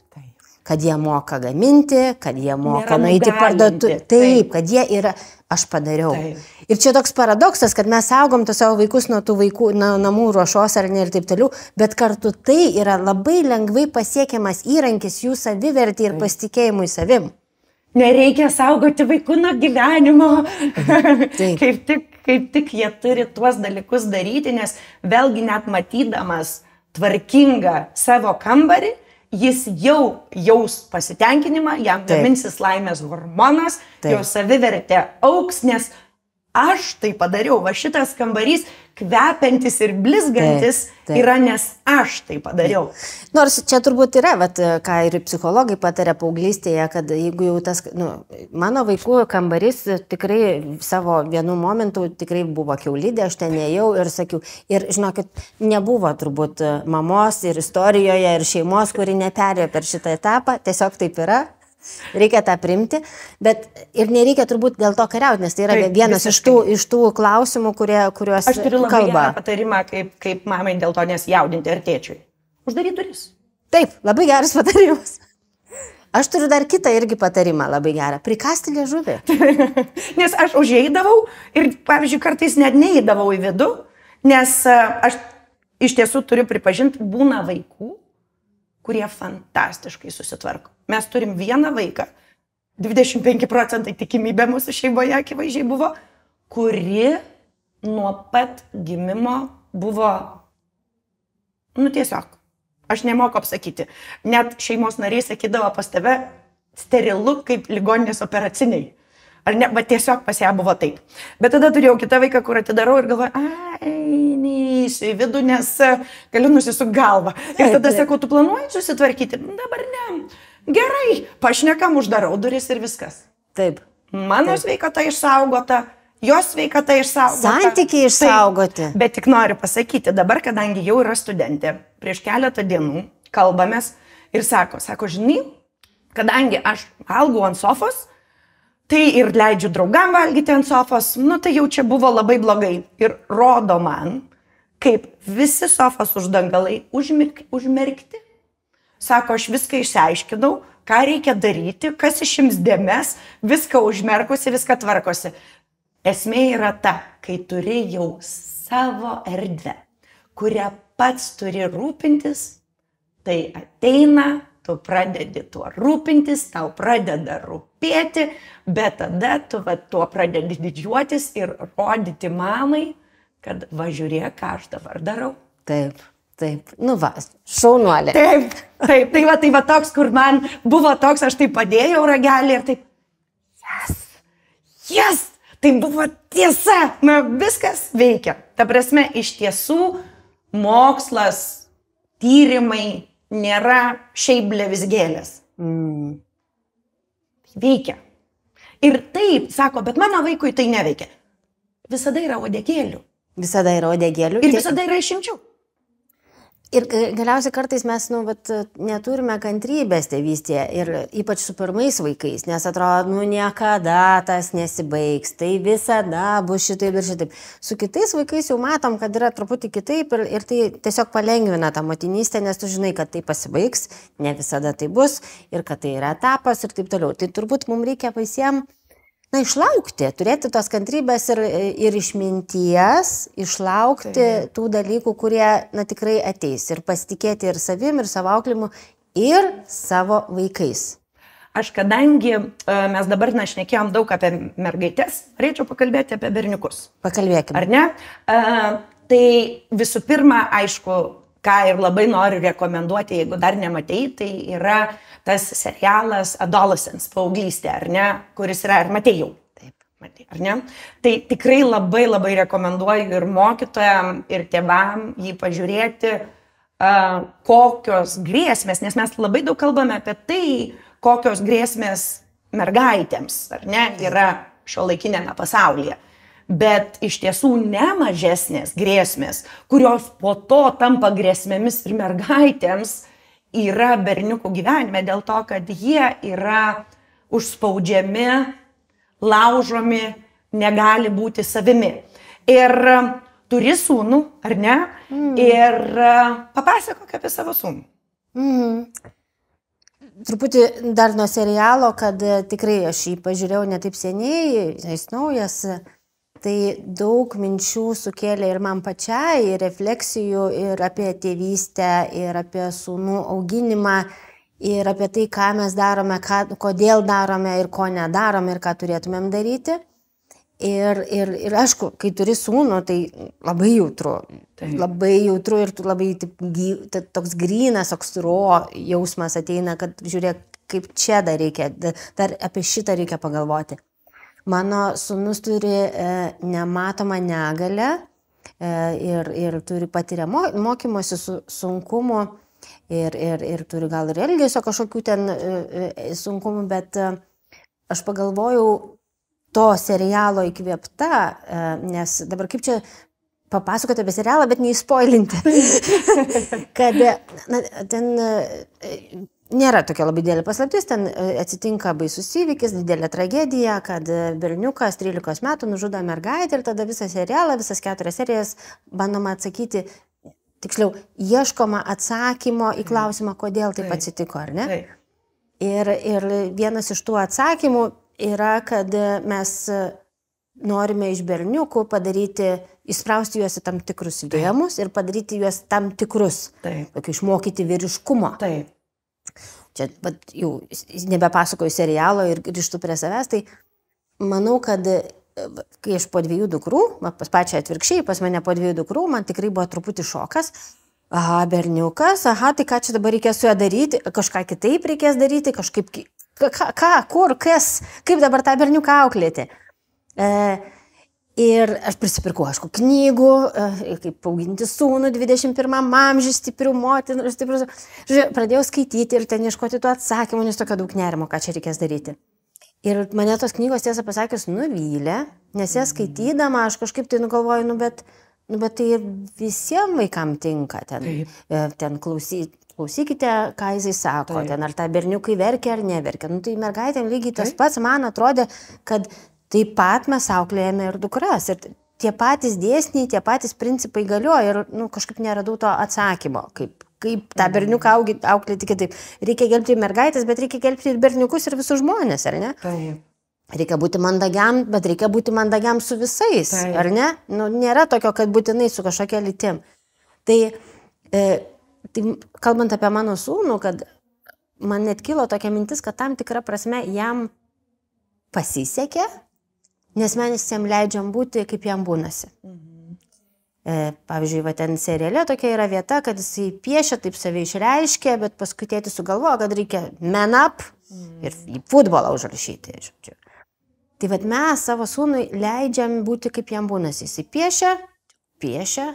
Kad jie moka gaminti, kad jie moka nueiti parduotuvę. Taip, kad jie yra, aš padariau. Ir čia toks paradoksas, kad mes saugom to savo vaikus nuo tų vaikų, namų ruošos ar ne ir taip toliau, bet kartu tai yra labai lengvai pasiekiamas įrankis jų savivertį ir pasitikėjimui savim. Nereikia saugoti vaikų nuo gyvenimo. Kaip tik jie turi tuos dalykus daryti, nes vėlgi net matydamas tvarkingą savo kambarį, jis jau jaus pasitenkinimą, jam gaminsis laimės hormonas, jo savivertė auks, nes aš tai padariau, va šitas kambarys kvepiantis ir blizgantis yra, nes aš tai padariau. Nors čia turbūt yra, ką ir psichologai pataria paauglystėje, kad jeigu jau tas, mano vaikų kambarys tikrai savo vienu momentu tikrai buvo kiaulidė, aš ten ėjau ir sakiau, ir žinokit, nebuvo turbūt mamos ir istorijoje ir šeimos, kuri neperėjo per šitą etapą, tiesiog taip yra. Reikia tą priimti, bet ir nereikia turbūt dėl to kariauti, nes tai yra vienas iš tų klausimų, kuriuos aš turiu labai gerą patarimą, kaip mamai dėl to nesijaudinti ar tėčiui. Uždaryt duris. Taip, labai geras patarimas. Aš turiu dar kitą irgi patarimą labai gerą. Prikasti liežuvį. Nes aš užeidavau ir, pavyzdžiui, kartais net neįdavau į vidų, nes aš iš tiesų turiu pripažinti, būna vaikų, kurie fantastiškai susitvarko. Mes turim vieną vaiką, 25% tikimybė mūsų šeimoje akivaizdžiai buvo, kuri nuo pat gimimo buvo, tiesiog, aš nemoku apsakyti. Net šeimos nariai sakydavo pas tave sterilu kaip ligoninės operaciniai. Ar ne, bet tiesiog pas ją buvo taip. Bet tada turėjau kitą vaiką, kur atidarau ir galvoju, neįsiu į vidų, nes galiu nusisuk galvą. Ir tada sakau, tu planuoji susitvarkyti? Dabar ne. Gerai, pašnekam, uždarau duris ir viskas. Taip. Mano sveikata išsaugota, jos sveikata išsaugota. Santykiai išsaugoti. Taip, bet tik noriu pasakyti, dabar, kadangi jau yra studentė, prieš keletą dienų kalbamės ir sako, žinai, kadangi aš valgau ant sofos, tai ir leidžiu draugam valgyti ant sofos, tai jau čia buvo labai blogai. Ir rodo man, kaip visi sofos uždangalai užmerkti. Sako, aš viską išsiaiškinau, ką reikia daryti, kas išims dėmes, viską užmerkusi, viską tvarkosi. Esmė yra ta, kai turi jau savo erdvę, kurią pats turi rūpintis, tai ateina, tu pradedi tuo rūpintis, tau pradeda rūpėti, bet tada tu tuo pradedi didžiuotis ir rodyti mamai, kad žiūrėk, ką aš dabar darau. Taip. Šaunuolė. Taip, tai va toks, kur man buvo toks, aš taip padėjau ragelį ir taip, yes, tai buvo tiesa, viskas veikia. Ta prasme, iš tiesų, mokslas, tyrimai, nėra šiaip blevizgėlės. Veikia. Ir taip, sako, bet mano vaikui tai neveikia. Visada yra uodegėlių. Ir visada yra išimčių. Ir galiausiai kartais mes neturime kantrybės tėvystėje ir ypač su pirmais vaikais, nes atrodo, niekada tas nesibaigs, tai visada bus šitaip ir šitaip. Su kitais vaikais jau matom, kad yra truputį kitaip ir tai tiesiog palengvina tą motinystę, nes tu žinai, kad tai pasibaigs, ne visada tai bus ir kad tai yra etapas ir taip toliau. Tai turbūt mums reikia visiems išlaukti, turėti tos kantrybės ir išminties, išlaukti tų dalykų, kurie tikrai ateis ir pasitikėti ir savim, ir savo auklėjimu, ir savo vaikais. Aš kadangi mes dabar šnekėjom daug apie mergaitės, norėčiau pakalbėti apie berniukus. Pakalbėkime. Ar ne? Tai visų pirma, aišku, ką ir labai noriu rekomenduoti, jeigu dar nematei, tai yra tas serialas Adolescence, paauglystė, ar ne, kuris yra, ar matei jau? Taip. Matei, ar ne? Tai tikrai labai labai rekomenduoju ir mokytojam, ir tėvam jį pažiūrėti, kokios grėsmės, nes mes labai daug kalbame apie tai, kokios grėsmės mergaitėms, ar ne, yra šiuolaikinėme pasaulyje. Bet iš tiesų ne mažesnės grėsmės, kurios po to tampa grėsmėmis ir mergaitėms, yra berniukų gyvenime dėl to, kad jie yra užspaudžiami, laužomi, negali būti savimi. Ir turi sūnų, ar ne? Ir papasakok apie savo sūnų. Truputį dar nuo serialo, kad tikrai aš jį pažiūrėjau ne taip seniai, jis naujas. Tai daug minčių sukėlė ir man pačiai, ir refleksijų, ir apie tėvystę, ir apie sūnų auginimą, ir apie tai, ką mes darome, kodėl darome ir ko nedarome, ir ką turėtumėm daryti. Ir aišku, kai turi sūnų, tai labai jautru. Labai jautru ir labai toks grynas, toks jausmas ateina, kad žiūrėk, kaip čia dar reikia, dar apie šitą reikia pagalvoti. Mano sūnus turi nematomą negalią ir turi patiria mokymosi sunkumų ir turi gal ir elgesio kažkokių ten sunkumų, bet aš pagalvojau to serialo įkvėpta, nes dabar kaip čia papasakoti apie serialą, bet neįspoilinti, kad ten nėra tokia labai didelė paslaptis, ten atsitinka baisus įvykis, didelė tragedija, kad berniukas 13 metų nužudo mergaitę ir tada visą serialą, visas 4 serijas bandoma atsakyti, tiksliau, ieškoma atsakymo į klausimą, kodėl taip atsitiko, ar ne? Ir vienas iš tų atsakymų yra, kad mes norime iš berniukų padaryti, įsprausti juos į tam tikrus rėmus ir padaryti juos tam tikrus, išmokyti vyriškumo. čia jau nebepasakoju serialo ir grįžtu prie savęs, tai manau, kad kai aš po 2 dukrų, pas pačią atvirkščiai, pas mane po 2 dukrų, man tikrai buvo truputį šokas. Aha, berniukas, tai ką čia dabar reikės su juo daryti, kažką kitaip reikės daryti, kažkaip, kur, kas, kaip dabar tą berniuką auklėti. Ir aš prisipirkau, aišku, knygų, kaip auginti sūnų 21 amžiui, stiprių motinų, stiprių. Pradėjau skaityti ir ten ieškoti tų atsakymų, nes tokio daug nerimo, ką čia reikės daryti. Ir mane tos knygos, tiesą pasakius, nuvylė, nes jas skaitydama aš kažkaip tai nugalvoju, bet tai visiems vaikams tinka ten klausykite, ką jisai sako, ten ar tą berniukai verkia ar neverkia. Tai mergaitėm lygiai tas pats, man atrodė, kad taip pat mes auklėjame ir dukras. Ir tie patys dėsniai, tie patys principai galioja ir kažkaip neradau to atsakymo, kaip tą berniuką auklėti kitaip. Reikia gelbti mergaitės, bet reikia gelbti ir berniukus ir visus žmonės, ar ne? Reikia būti mandagiam, bet reikia būti mandagiam su visais, ar ne? Nėra tokio, kad būtinai su kažkokia lytim. Tai kalbant apie mano sūnų, kad man net kilo tokia mintis, kad tam tikra prasme jam pasisekė, nes mes jam leidžiam būti, kaip jam būnasi. Pavyzdžiui, ten seriale tokia yra vieta, kad jisai piešia, taip save išreiškia, bet paskui tėtis sugalvoja, kad reikia man up ir į futbolą užrašyti. Tai mes savo sūnui leidžiam būti, kaip jam būnasi. Jisai piešia,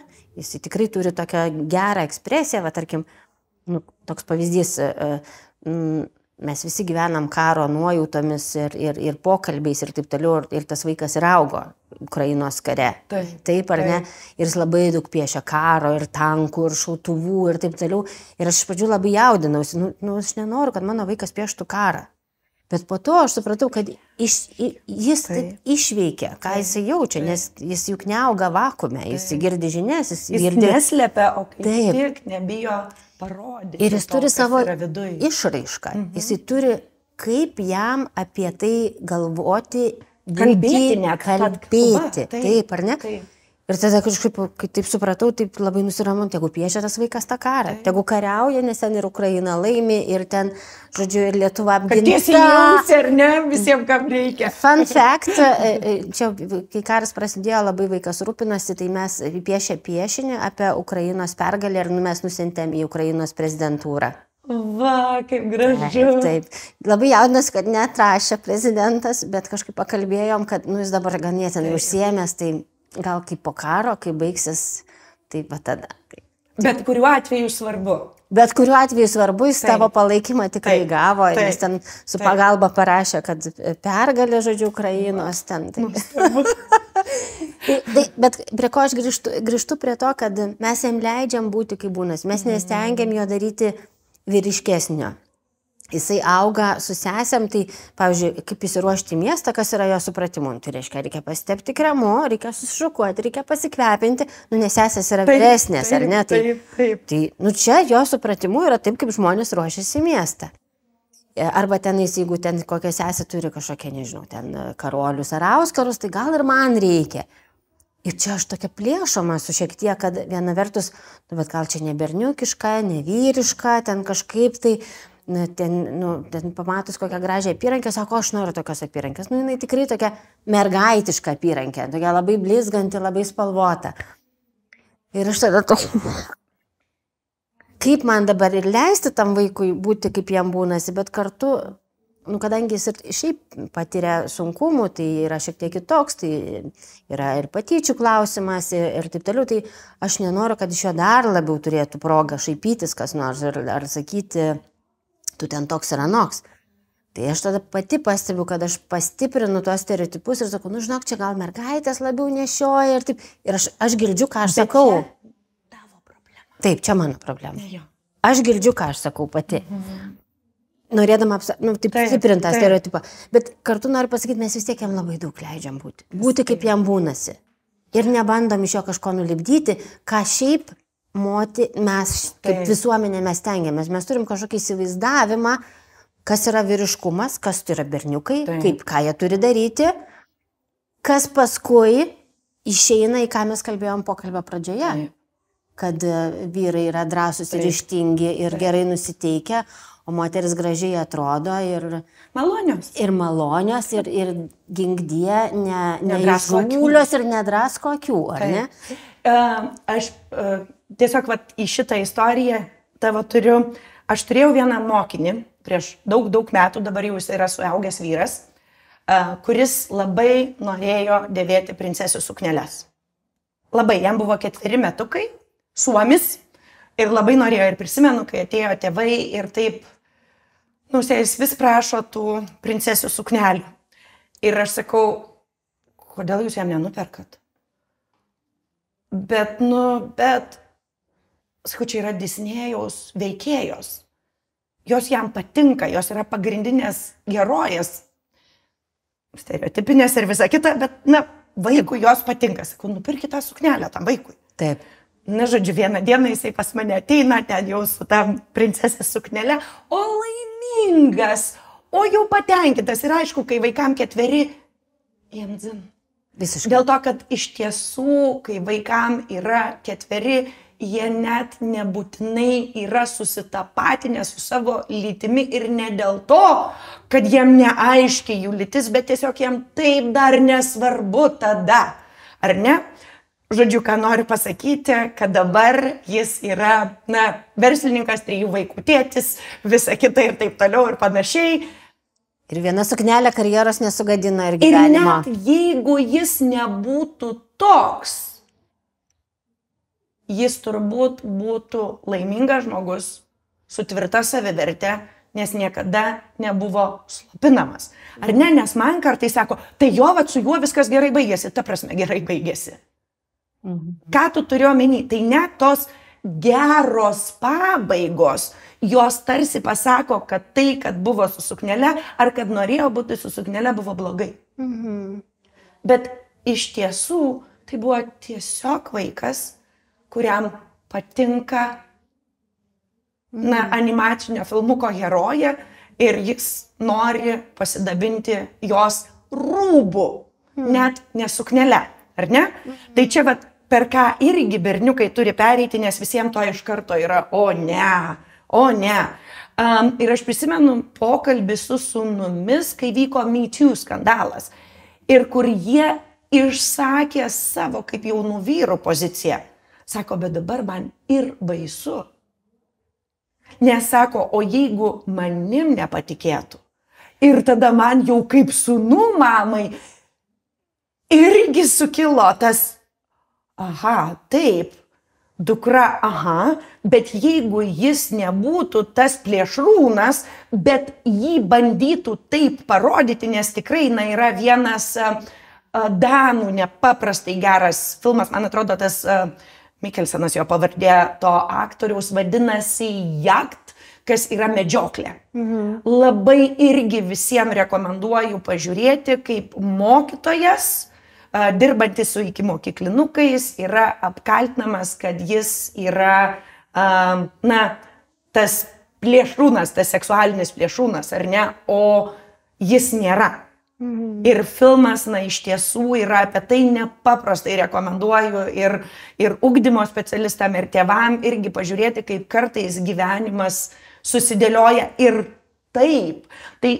jisai tikrai turi tokią gerą ekspresiją, tarkim, toks pavyzdys, mes visi gyvenam karo nuojautomis ir pokalbiais ir taip toliau, ir tas vaikas ir augo Ukrainos kare. Taip ar ne? Ir jis labai daug piešia karo ir tankų ir šautuvų ir taip toliau. Ir aš iš pradžių labai jaudinausi, aš nenoriu, kad mano vaikas pieštų karą. Bet po to aš supratau, kad jis išveikia, ką jis jaučia, nes jis juk neauga vakume, jis girdi žinias, jis neslepia, o tik nebijo parodyti. Ir jis turi savo išraišką, jis turi, kaip jam apie tai galvoti, kalbėti, taip ar ne? Ir tada kažkaip, kai taip supratau, taip labai nusiramu, tegu piešia tas vaikas tą karą, tegu kariauja, nes ten ir Ukraina laimi, ir ten, žodžiu, ir Lietuva apginta. Kad tiesiai jausi, ar ne, visiems kam reikia. Fun fact, čia, kai karas prasidėjo, labai vaikas rūpinosi, tai mes piešė piešinį apie Ukrainos pergalę ir mes nusintėm į Ukrainos prezidentūrą. Va, kaip gražu. Taip. Labai jaudinas, kad neatrašė prezidentas, bet kažkaip pakalbėjom, kad jis dabar ganėtinai užsiėmęs, tai gal kaip po karo, kai baigsis, taip pat tada. Bet kuriuo atveju svarbu. Bet kuriuo atveju svarbu, jis tavo palaikymą tikrai gavo, jis ten su pagalba parašė, kad pergalė, žodžiu, Ukrainos ten. Bet prie ko aš grįžtu prie to, kad mes jam leidžiam būti kaip būnas, mes nestengiam jo daryti vyriškesnio. Jisai auga su sesėm, tai, pavyzdžiui, kaip įsiruošti miestą, kas yra jo supratimu. Tai reiškia, reikia pasitepti kremu, reikia susišukuoti, reikia pasikvepinti, nes sesės yra vyresnės, ar ne? Tai, čia jo supratimu yra taip, kaip žmonės ruošiasi į miestą. Arba tenais, jeigu ten kokia sesė turi kažkokia, nežinau, ten karolius ar auskarus, tai gal ir man reikia. Ir čia aš tokia plėšoma su šiek tiek, kad viena vertus, bet gal čia ne berniukiška, ne vyriška, ten kažkaip tai, ten pamatus kokią gražią apyrankę, sako, aš noriu tokios apyrankės. Jinai tikrai tokia mergaitiška apyrankė, tokia labai blizganti, labai spalvota. Ir aš tada kaip man dabar ir leisti tam vaikui būti, kaip jam būnasi, bet kartu, kadangi jis ir šiaip patiria sunkumų, tai yra šiek tiek kitoks, tai yra ir patyčių klausimas ir taip toliau, tai aš nenoriu, kad iš jo dar labiau turėtų progą šaipytis kas nors ar sakyti, tu ten toks ir anoks. Tai aš tada pati pastebiu, kad aš pastiprinu tuos stereotipus ir sakau, žinok, čia gal mergaitės labiau nešioja ir taip. Ir aš girdžiu, ką aš sakau. Tavo problema. Taip, čia mano problema. Aš girdžiu, ką aš sakau pati. Norėdama taip stiprinti tą stereotipą. Bet kartu noriu pasakyti, mes vis tiek jam labai daug leidžiam būti. Būti, kaip jam būnasi. Ir nebandom iš jo kažko nulipdyti, ką šiaip mes, kaip visuomenė, mes tengiamės. Mes turim kažkokį įsivaizdavimą, kas yra vyriškumas, kas tai yra berniukai, ką jie turi daryti, kas paskui išeina į ką mes kalbėjom pokalbio pradžioje. kad vyrai yra drąsūs ir ryžtingi ir gerai nusiteikę, o moteris gražiai atrodo ir malonios. Ir malonios, ir gingdie, neišgūlios ir nedrasko akių, ar ne? Aš tiesiog į šitą istoriją tavo aš turėjau vieną mokinį prieš daug metų, dabar jau jis yra suaugęs vyras, kuris labai norėjo dėvėti princesių sukneles. Labai, jam buvo 4 metukai, suomis, ir labai norėjo, ir prisimenu, kai atėjo tėvai ir taip, jis vis prašo tų princesių suknelių. Ir aš sakau, kodėl jūs jam nenuperkat? Bet, sakau, čia yra Disnėjaus veikėjos. Jos jam patinka, jos yra pagrindinės herojės. Stereotipinės ir visa kita, bet, vaikui jos patinka. Sakau, nupirkit tą suknelę tam vaikui. Taip. Žodžiu, vieną dieną jisai pas mane ateina, ten jau su tam princesės suknelė, o laimingas, o jau patenkintas. Ir aišku, kai vaikam 4, jiem dzin. Visiškai. Dėl to, kad iš tiesų, kai vaikam yra 4, jie net nebūtinai yra susitapatinę su savo lytimi ir ne dėl to, kad jiem neaiškiai jų lytis, bet tiesiog jiem taip dar nesvarbu tada, ar ne? Žodžiu, ką noriu pasakyti, kad dabar jis yra, verslininkas, 3 vaikų tėtis, visa kita ir taip toliau ir panašiai. Ir viena suknelė karjeros nesugadina ir gyvenimo. Ir net jeigu jis nebūtų toks, jis turbūt būtų laimingas žmogus, su tvirta savivertė, nes niekada nebuvo slopinamas. Ar ne? Nes man kartais sako, tai su juo viskas gerai baigėsi, ta prasme gerai baigėsi. Ką tu turi omeny? Tai net tos geros pabaigos, jos tarsi pasako, kad tai, kad buvo su suknele, ar kad norėjo būti su suknele, buvo blogai. Bet iš tiesų, tai buvo tiesiog vaikas, kuriam patinka animacinio filmuko herojė ir jis nori pasidabinti jos rūbų, net nesuknele, ar ne? Tai čia per ką irgi berniukai turi pereiti, nes visiems to iš karto yra, o ne. Ir aš prisimenu pokalbį su sūnumis, kai vyko Me Too skandalas. Ir kur jie išsakė savo kaip jaunų vyrų poziciją. Sako, bet dabar man ir baisu. Nes sako, o jeigu manim nepatikėtų. Ir tada man jau kaip sūnų mamai irgi sukilo tas, taip, dukra, bet jeigu jis nebūtų tas plėšrūnas, bet jį bandytų taip parodyti, nes tikrai yra vienas danų nepaprastai geras filmas, man atrodo, tas Mikkelsenas jo pavardė to aktoriaus vadinasi Jakt, kas yra medžioklė. Labai irgi visiems rekomenduoju pažiūrėti, kaip mokytojas, dirbantis su ikimokyklinukais, yra apkaltinamas, kad jis yra, tas plėšrūnas, tas seksualinis plėšrūnas, ar ne, o jis nėra. Ir filmas, iš tiesų yra apie tai, nepaprastai rekomenduoju ir ugdymo specialistam, ir tėvam irgi pažiūrėti, kaip kartais gyvenimas susidėlioja ir taip. Tai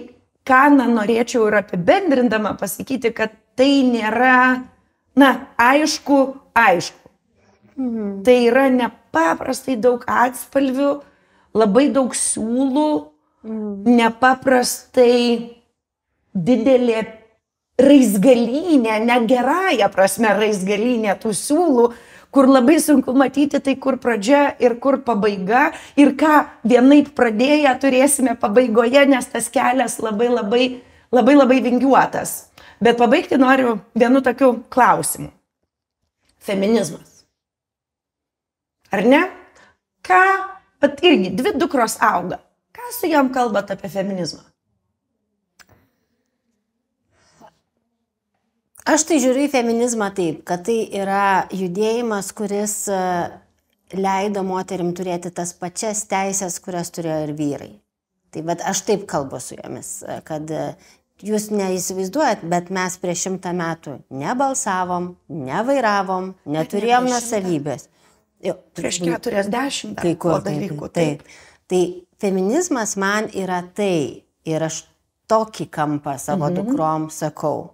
ką norėčiau ir apibendrindama pasakyti, kad tai nėra, aišku. Tai yra nepaprastai daug atspalvių, labai daug siūlų, nepaprastai didelė raizgalynė, negerąja prasme raizgalynė tų siūlų, kur labai sunku matyti, tai kur pradžia ir kur pabaiga, ir ką vienaip pradėję turėsime pabaigoje, nes tas kelias labai vingiuotas. Bet pabaigti noriu vienu tokiu klausimu. Feminizmas. Ar ne? Irgi 2 dukros auga. Ką su jom kalbat apie feminizmą? Aš tai žiūriu į feminizmą taip, kad tai yra judėjimas, kuris leido moterim turėti tas pačias teisės, kurias turėjo ir vyrai. Tai bet aš taip kalbu su jomis, kad jūs neįsivaizduojat, bet mes prieš 100 metų nebalsavom, nevairavom, neturėjom nuosavybės. prieš 40 kai kur dalykų. Taip. Tai feminizmas man yra tai ir aš tokį kampą savo dukrom sakau.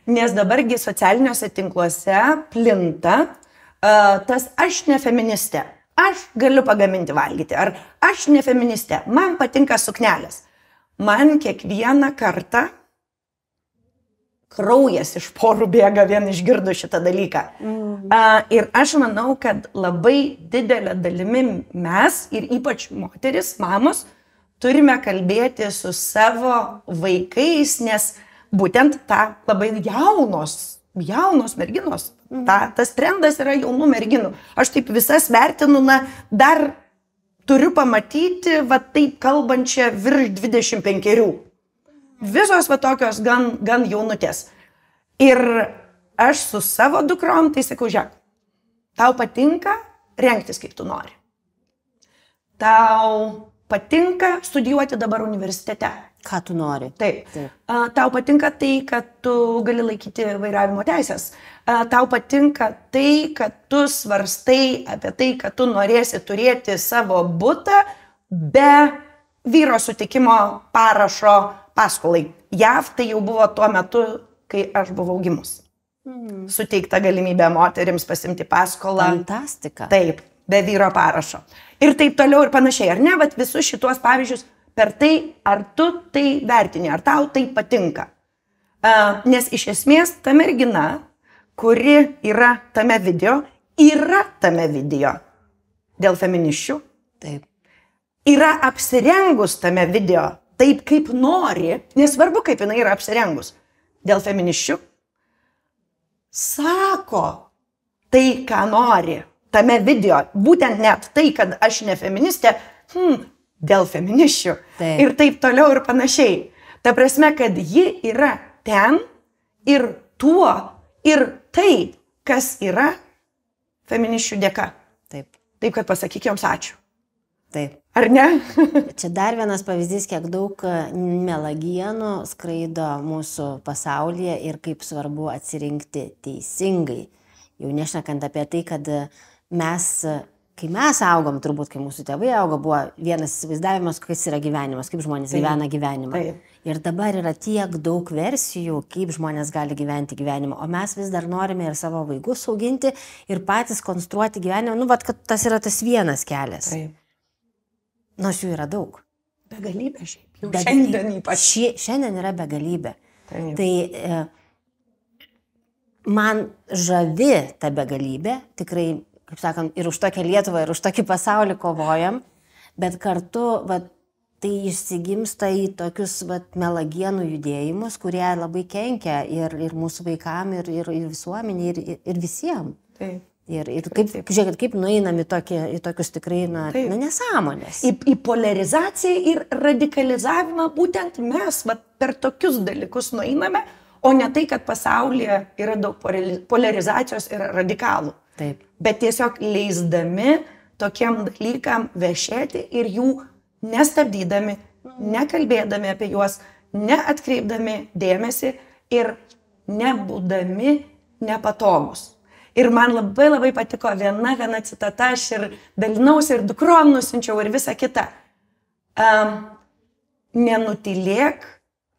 Nes dabargi socialiniuose tinkluose plinta tas aš ne feministė, aš galiu pagaminti valgyti, ar aš ne feministė, man patinka suknelės. Man kiekvieną kartą kraujas iš porų bėga vien išgirdu šitą dalyką. Ir aš manau, kad labai didelė dalimi mes ir ypač moteris, mamos, turime kalbėti su savo vaikais, nes būtent ta labai jaunos merginos, tas trendas yra jaunų merginų. Aš taip visas vertinu, dar turiu pamatyti, taip kalbančią virš 25. Visos tokios gan jaunutės. Ir aš su savo dukrom, tai sakau, žiūrėk, tau patinka rengtis kaip tu nori. Tau patinka studijuoti dabar universitete. Ką tu nori. Taip. Tau patinka tai, kad tu gali laikyti vairavimo teisės. Tau patinka tai, kad tu svarstai apie tai, kad tu norėsi turėti savo butą be vyro sutikimo parašo paskolai. JAV tai jau buvo tuo metu, kai aš buvau gimus. Suteikta galimybė moterims pasimti paskolą. Fantastika. Taip, be vyro parašo. Ir taip toliau ir panašiai. Ar ne, visus šituos pavyzdžius per tai, ar tu tai vertini, ar tau tai patinka. Nes iš esmės ta mergina, kuri yra tame video dėl feministių. Taip. Yra apsirengus tame video taip, kaip nori, nesvarbu, kaip jinai yra apsirengus, dėl feministių, sako tai, ką nori tame video, būtent net tai, kad aš ne feministė, dėl feministių. Taip. Ir taip toliau ir panašiai. Ta prasme, kad ji yra ten ir tuo ir taip, kas yra feministių dėka. Taip. Taip, kad pasakyk joms ačiū. Taip. Ar ne? Čia dar vienas pavyzdys, kiek daug melagienų skraido mūsų pasaulyje ir kaip svarbu atsirinkti teisingai. Jau nešnekant apie tai, kad kai mes augom, turbūt kai mūsų tėvai augo, buvo vienas įsivaizdavimas, kas yra gyvenimas, kaip žmonės gyvena gyvenimą. Taip. Ir dabar yra tiek daug versijų, kaip žmonės gali gyventi gyvenimą, o mes vis dar norime ir savo vaikus auginti ir patys konstruoti gyvenimą, kad tas yra tas vienas kelias. Taip. Nors jų yra daug. Begalybė šiaip. Šiandien ypač. Šiandien yra begalybė. Taip. Tai man žavi ta begalybė, tikrai, kaip sakant, ir už tokią Lietuvą, ir už tokį pasaulį kovojam, bet kartu tai išsigimsta į tokius melagienų judėjimus, kurie labai kenkia ir mūsų vaikam, ir visuomenė, ir visiems. Taip. Ir žiūrėkit, kaip nueinam į tokius tikrai nesąmonės. Į polarizaciją ir radikalizavimą būtent mes per tokius dalykus nueiname, o ne tai, kad pasaulyje yra daug polarizacijos ir radikalų. Taip. Bet tiesiog leisdami tokiem dalykam vešėti ir jų nestabdydami, nekalbėdami apie juos, neatkreipdami dėmesį ir nebūdami nepatogus. Ir man labai labai patiko viena citata, aš ir dalinausi, ir dukrom nusinčiau, ir visa kita. Nenutylėk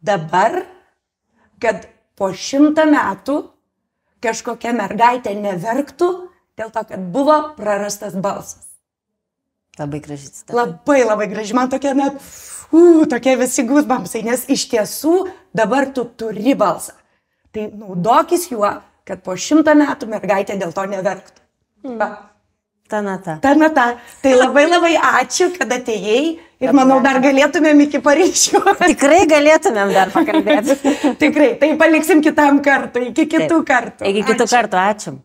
dabar, kad po 100 metų kažkokia mergaitė neverktų dėl to, kad buvo prarastas balsas. Labai graži citata. Labai labai graži, man tokie net, tokie visi gūsbamsai, nes iš tiesų dabar tu turi balsą. Tai naudokis juo, kad po 100 metų mergaitė dėl to neverktų. Ta nata. Tai labai labai ačiū, kad atėjai ir manau dar galėtumėm iki Paryžių. Tikrai galėtumėm dar pakalbėti. Tikrai, tai paliksim kitam kartui, iki kitų kartų. Iki kitų kartų, ačiū.